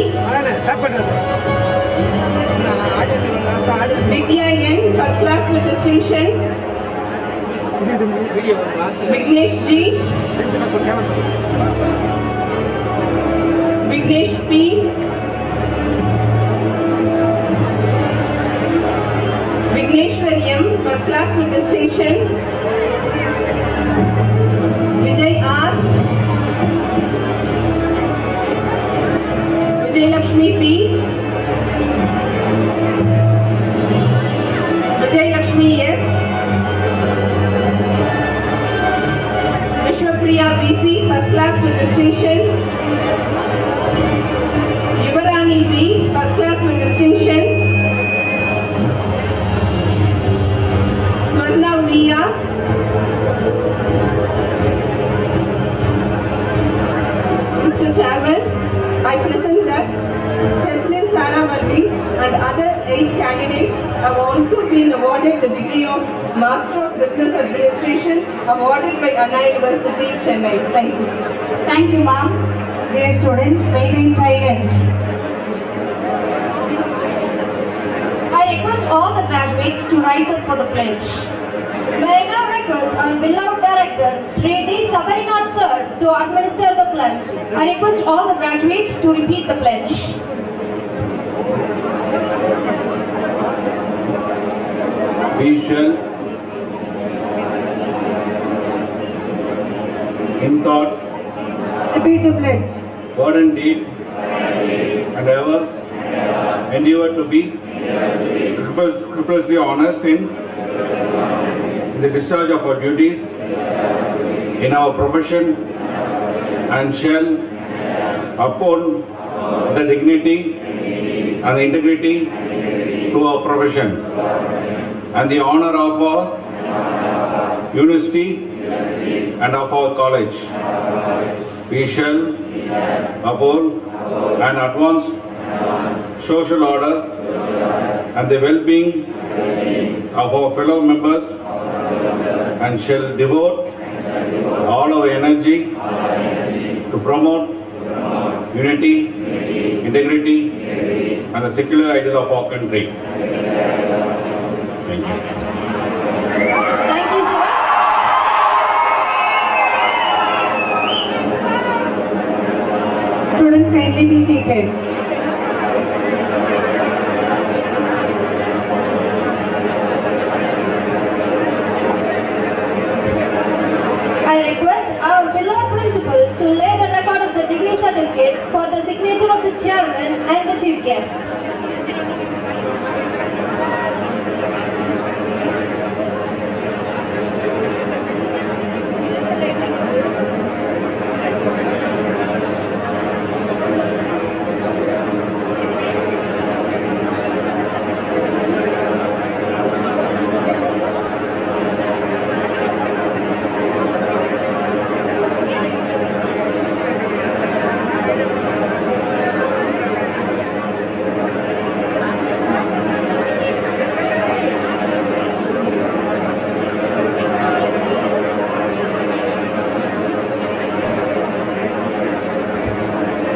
Vidya N, first class with distinction. Vignesh G. Vignesh P. Vigneshwari M, first class with distinction. Vijay R. Vijay Lakshmi P. Vijay Lakshmi S. Vishwapriya BC, first class with distinction. Yuvarani B, first class with distinction. Swarna Via. Mr. Chairman, I present that Teslin Sarah Malvis and other 8 candidates have also been awarded the degree of Master of Business Administration awarded by Anna University, Chennai. Thank you. Thank you, ma'am. Dear students, maintain silence. I request all the graduates to rise up for the pledge. May I now request our beloved director, Sri D. Sabarinath sir, to administer the pledge. I request all the graduates to repeat the pledge. we shall in thought, Repeat the pledge. word and deed, and ever endeavor to be scrupulously honest in the discharge of our duties in our profession, and shall uphold the dignity and the integrity to our profession and the honor of our university and of our college. We shall uphold and advance social order and the well-being of our fellow members, and shall devote all our energy to promote unity, integrity, and the secular ideal of our country. Thank you. Thank you, sir. Students, kindly be seated. I request our beloved principal to lay the record of the degree certificates for the signature of the chairman and the chief guest.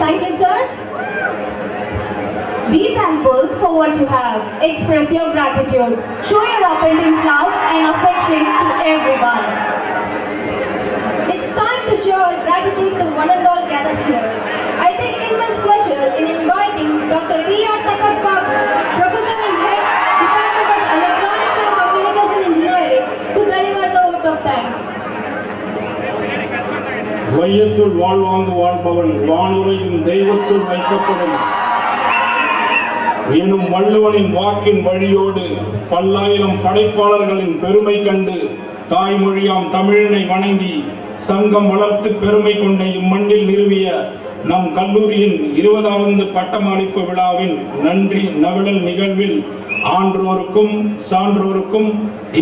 Thank you, sirs. Be thankful for what you have. Express your gratitude. Show your appendix love and affection to everyone. It's time to show our gratitude to one and all gathered here. I take immense pleasure in inviting Dr. V.R. Tapas Babu, Professor and Head, Department of Electronics and Communication Engineering, to deliver the vote of thanks. வையத்துள் வாழ்வாங்கு வாழ்பவன் வானுரையும் தெய்வத்துள் வைக்கப்படும் எனும் வள்ளுவனின் வாக்கின் வழியோடு பல்லாயிரம் படைப்பாளர்களின் பெருமை கண்டு தாய்மொழியாம் தமிழினை வணங்கி சங்கம் வளர்த்து பெருமை கொண்ட இம்மண்ணில் நிறுவிய நம் கல்லூரியின் 20வது பட்டமளிப்பு விழாவின் நன்றி நவிழல் நிகழ்வில் ஆன்றோருக்கும் சான்றோருக்கும்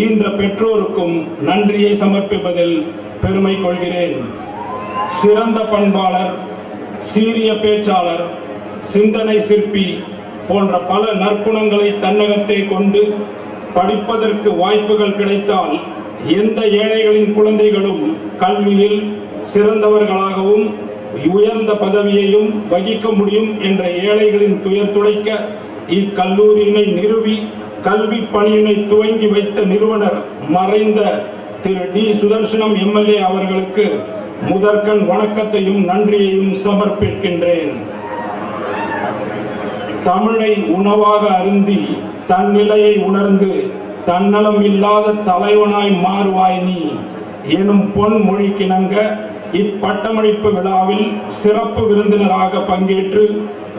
ஈன்ற பெற்றோருக்கும் நன்றியை சமர்ப்பிப்பதில் பெருமை கொள்கிறேன். சிறந்த பண்பாளர், சீரிய பேச்சாளர், சிந்தனை சிற்பி போன்ற பல நற்குணங்களை தன்னகத்தே கொண்டு படிப்பதற்கு வாய்ப்புகள் கிடைத்தால் எந்த ஏழைகளின் குழந்தைகளும் கல்வியில் சிறந்தவர்களாகவும் உயர்ந்த பதவியையும் வகிக்க முடியும் என்ற ஏழைகளின் துயர் துடைக்க இக்கல்லூரியினை நிறுவி கல்வி பணியினை துவங்கி வைத்த நிறுவனர் மறைந்த திரு டி. சுதர்சனம் எம்எல்ஏ அவர்களுக்கு முதற்கண் வணக்கத்தையும் நன்றியையும் சமர்ப்பிக்கின்றேன். தமிழை உணவாக அருந்தி தன்னிலையை உணர்ந்து தன்னலம் இல்லாத தலைவனாய் மாறுவாய் நீ எனும் பொன்மொழிக்கிணங்க இப்பட்டமளிப்பு விழாவில் சிறப்பு விருந்தினராக பங்கேற்று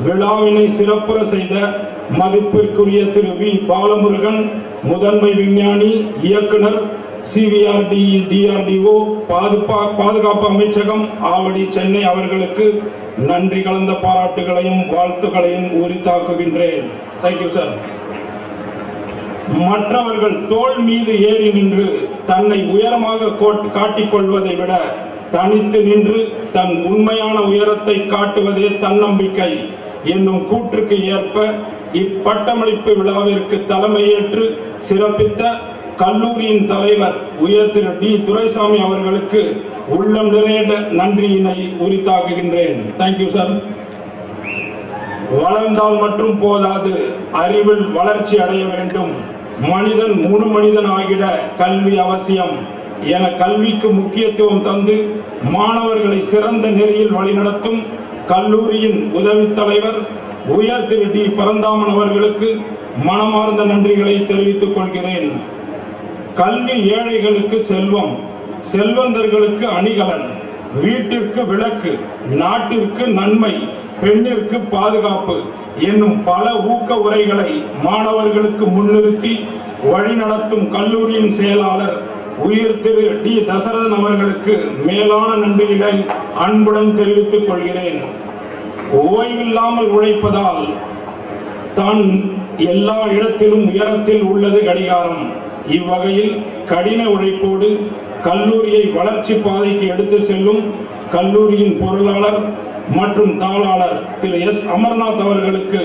விழாவினை சிறப்புற செய்த மதிப்பிற்குரிய திரு வி. பாலமுருகன், முதன்மை விஞ்ஞானி, இயக்குனர், CVRD, DRDO, பாதுகாப்பு அமைச்சகம், ஆவடி, சென்னை அவர்களுக்கு நன்றி கலந்த பாராட்டுகளையும் வாழ்த்துக்களையும் உரித்தாக்குகின்றேன். Thank you sir. மற்றவர்கள் தோள் மீது ஏறி நின்று தன்னை உயரமாக காட்டிக்கொள்வதை விட தனித்து நின்று தன் உண்மையான உயரத்தை காட்டுவதே தன்னம்பிக்கை என்னும் கூற்றுக்கு ஏற்ப இப்பட்டமளிப்பு விழாவிற்கு தலைமையேற்று சிறப்பித்த கல்லூரியின் தலைவர் உயர் திரு டி. துரைசாமி அவர்களுக்கு உள்ளம் நிறைய நன்றியினை உரித்தாக்குகின்றேன். Thank you sir. வளர்ந்தால் மட்டும் போதாது, அறிவில் வளர்ச்சி அடைய வேண்டும். மனிதன் முழு மனிதன் ஆகிட கல்வி அவசியம் என கல்விக்கு முக்கியத்துவம் தந்து மாணவர்களை சிறந்த நெறியில் வழிநடத்தும் கல்லூரியின் உதவி தலைவர் உயர் திரு டி. பரந்தாமன் அவர்களுக்கு மனமார்ந்த நன்றிகளை தெரிவித்துக் கொள்கிறேன். கல்வி ஏழைகளுக்கு செல்வம், செல்வந்தர்களுக்கு அணிகலன், வீட்டிற்கு விளக்கு, நாட்டிற்கு நன்மை, பெண்ணிற்கு பாதுகாப்பு என்னும் பல ஊக்க உரைகளை மாணவர்களுக்கு முன்னிறுத்தி வழிநடத்தும் கல்லூரியின் செயலாளர் உயிர் திரு டி தசரதன் அவர்களுக்கு மேலான நன்றிகளை அன்புடன் தெரிவித்துக் கொள்கிறேன். ஓய்வில்லாமல் உழைப்பதால் தான் எல்லா இடத்திலும் உயரத்தில் உள்ளது கடிகாரம். இவ்வகையில் கடின உழைப்போடு கல்லூரியை வளர்ச்சி பாதைக்கு எடுத்து செல்லும் கல்லூரியின் பொருளாளர் மற்றும் தாளாளர் திரு எஸ் அமர்நாத் அவர்களுக்கு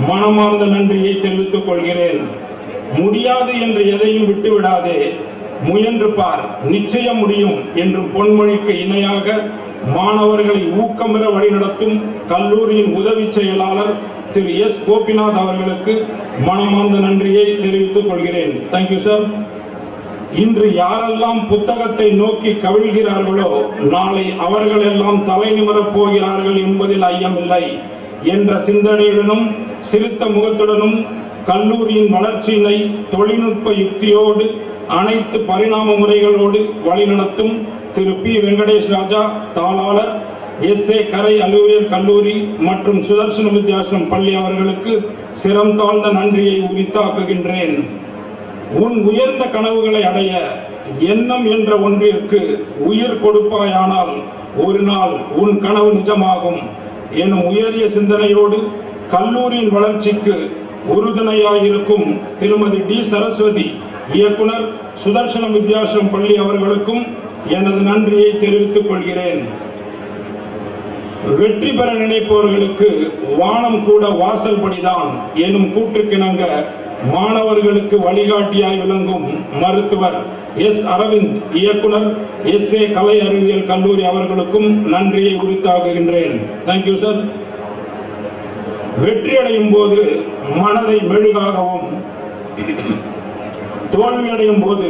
மனமார்ந்த நன்றியை தெரிவித்துக் கொள்கிறேன். முடியாது என்று எதையும் விட்டுவிடாதே, முயன்று பார், நிச்சயம் முடியும் என்றும் பொன்மொழிக்கு இணையாக மாணவர்களை ஊக்கமிற வழிநடத்தும் கல்லூரியின் உதவி செயலாளர் திரு எஸ் கோபிநாத் அவர்களுக்கு மனமார்ந்த நன்றியை தெரிவித்துக் கொள்கிறேன். Thank you sir. இன்று யாரெல்லாம் புத்தகத்தை நோக்கி கவிழ்கிறார்களோ நாளை அவர்கள் எல்லாம் தலை நிமிரப் போகிறார்கள் என்பதில் ஐயமில்லை என்ற சிந்தனையுடனும் சிரித்த முகத்துடனும் கல்லூரியின் வளர்ச்சியினை தொழில்நுட்ப யுக்தியோடு அனைத்து பரிணாம முறைகளோடு வழிநடத்தும் திரு பி வெங்கடேஷ் ராஜா தாளாளர் SA கரை அலுவலர் கல்லூரி மற்றும் சுதர்சன வித்யாசிரம் பள்ளி அவர்களுக்கு சிரம் தாழ்ந்த நன்றியை உரித்தாக்குகின்றேன். உன் உயர்ந்த கனவுகளை அடைய எண்ணம் என்ற ஒன்றிற்கு உயிர் கொடுப்பாயானால் ஒரு நாள் உன் கனவு நிஜமாகும் எனும் உயரிய சிந்தனையோடு கல்லூரியின் வளர்ச்சிக்கு உறுதுணையாயிருக்கும் திருமதி டி சரஸ்வதி இயக்குனர் சுதர்சன வித்யாசிரம் பள்ளி அவர்களுக்கும் எனது நன்றியை தெரிவித்துக் கொள்கிறேன். வெற்றி பெற நினைப்பவர்களுக்கு வானம் கூட வாசல் படிதான் எனும் கூற்றுக்கிணங்க மாணவர்களுக்கு வழிகாட்டியாய் விளங்கும் மருத்துவர் எஸ் அரவிந்த் இயக்குனர் SA கலை அறிவியல் கல்லூரி அவர்களுக்கும் நன்றியை உரித்தாக்குகின்றேன். Thank you sir. வெற்றியடையும் போது மனதை மெழுகாகவும் தோல்வியடையும் போது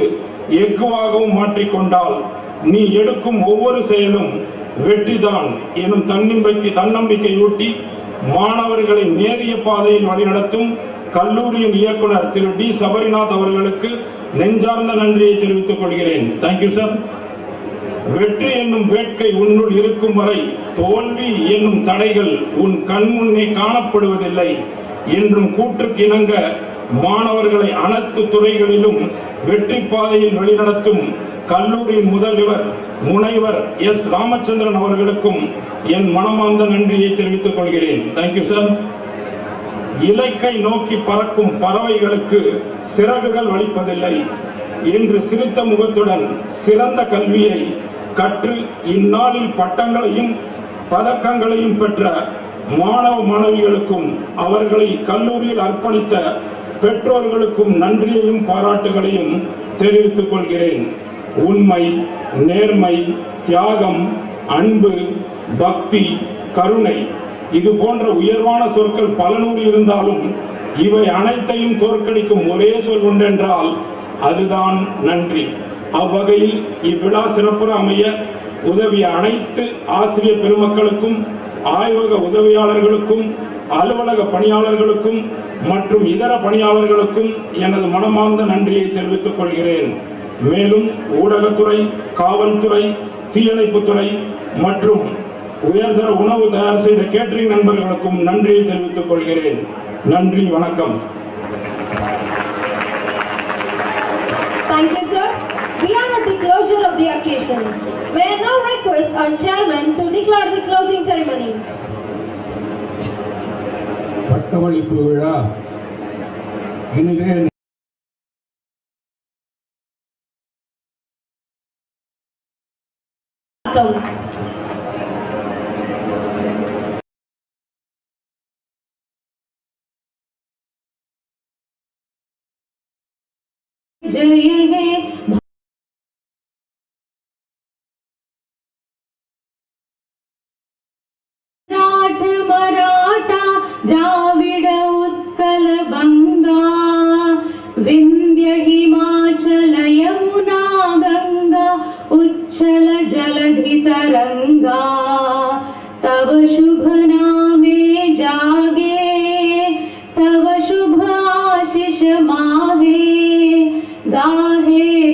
எஃகுவாகவும் மாற்றிக்கொண்டால் நீ எடுக்கும் ஒவ்வொரு செயலும் வெற்றிதான் எனும் தன்னம்பிக்கையூட்டி மாணவர்களை நேரிய பாதையில் வழிநடத்தும் கல்லூரியின் இயக்குனர் திரு டி சபரிநாத் அவர்களுக்கு நெஞ்சார்ந்த நன்றியை தெரிவித்துக் கொள்கிறேன். Thank you sir. வெற்றி என்னும் வேட்கை உன்னுள் இருக்கும் வரை தோல்வி என்னும் தடைகள் உன் கண் முன்னே காணப்படுவதில்லை என்றும் கூற்றுக்கு இணங்க மாணவர்களை அனைத்து துறைகளிலும் வெற்றி பாதையில் வழிநடத்தும் கல்லூரியின் முதல்வர் முனைவர் எஸ் ராமச்சந்திரன் அவர்களுக்கும் என் மனமார்ந்த நன்றியை தெரிவித்துக் கொள்கிறேன். Thank you sir. இலக்கை நோக்கி பறக்கும் பறவைகளுக்கு சிறகுகள் வலிப்பதில்லை என்று சிரித்த முகத்துடன் சிறந்த கல்வியை கற்று இந்நாளில் பட்டங்களையும் பதக்கங்களையும் பெற்ற மாணவ மாணவிகளுக்கும் அவர்களை கல்லூரியில் அர்ப்பணித்த பெற்றோர்களுக்கும் நன்றியையும் பாராட்டுகளையும் தெரிவித்துக் கொள்கிறேன். உண்மை, நேர்மை, தியாகம், அன்பு, பக்தி, கருணை இது போன்ற உயர்வான சொற்கள் பல நூறு இருந்தாலும் இவை அனைத்தையும் தோற்கடிக்கும் ஒரே சொல் ஒன்றென்றால் அதுதான் நன்றி. அவ்வகையில் இவ்விழா சிறப்புற அமைய உதவிய அனைத்து ஆசிரியர் பெருமக்களுக்கும், ஆய்வக உதவியாளர்களுக்கும், அலுவலக பணியாளர்களுக்கும் மற்றும் இதர பணியாளர்களுக்கும் எனது மனமார்ந்த நன்றியை தெரிவித்துக் கொள்கிறேன். மேலும் ஊடகத்துறை, காவல்துறை, தீயணைப்புத்துறை மற்றும் உயர்தர உணவு தயார் செய்த கேட்டரிங் நண்பர்களுக்கும் நன்றியை தெரிவித்துக் கொள்கிறேன். நன்றி, வணக்கம். Thank you, sir. We are at the closure of the occasion. May I now request our chairman to declare the closing ceremony. பட்டமளிப்பு விழா இனிதே जय हे मराठा द्राविड उत्कल बंगा विंध्य हिमाचल यमुना गंगा उच्चल जलधि तरंगा तव शुभ नामे जागे तव शुभ आशीष माहे गाहे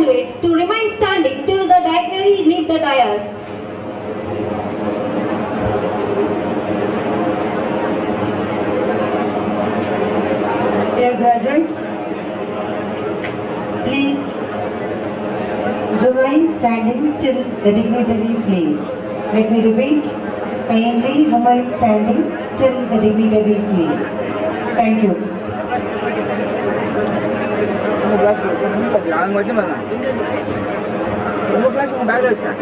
graduates to remain standing till the dignitary leave the dais. Dear graduates, please remain standing till the dignitaries leave. Let me repeat, kindly remain standing till the dignitaries leave. Thank you. ரொம்ப class உங்க பேக்ல வச்சுட்டேன்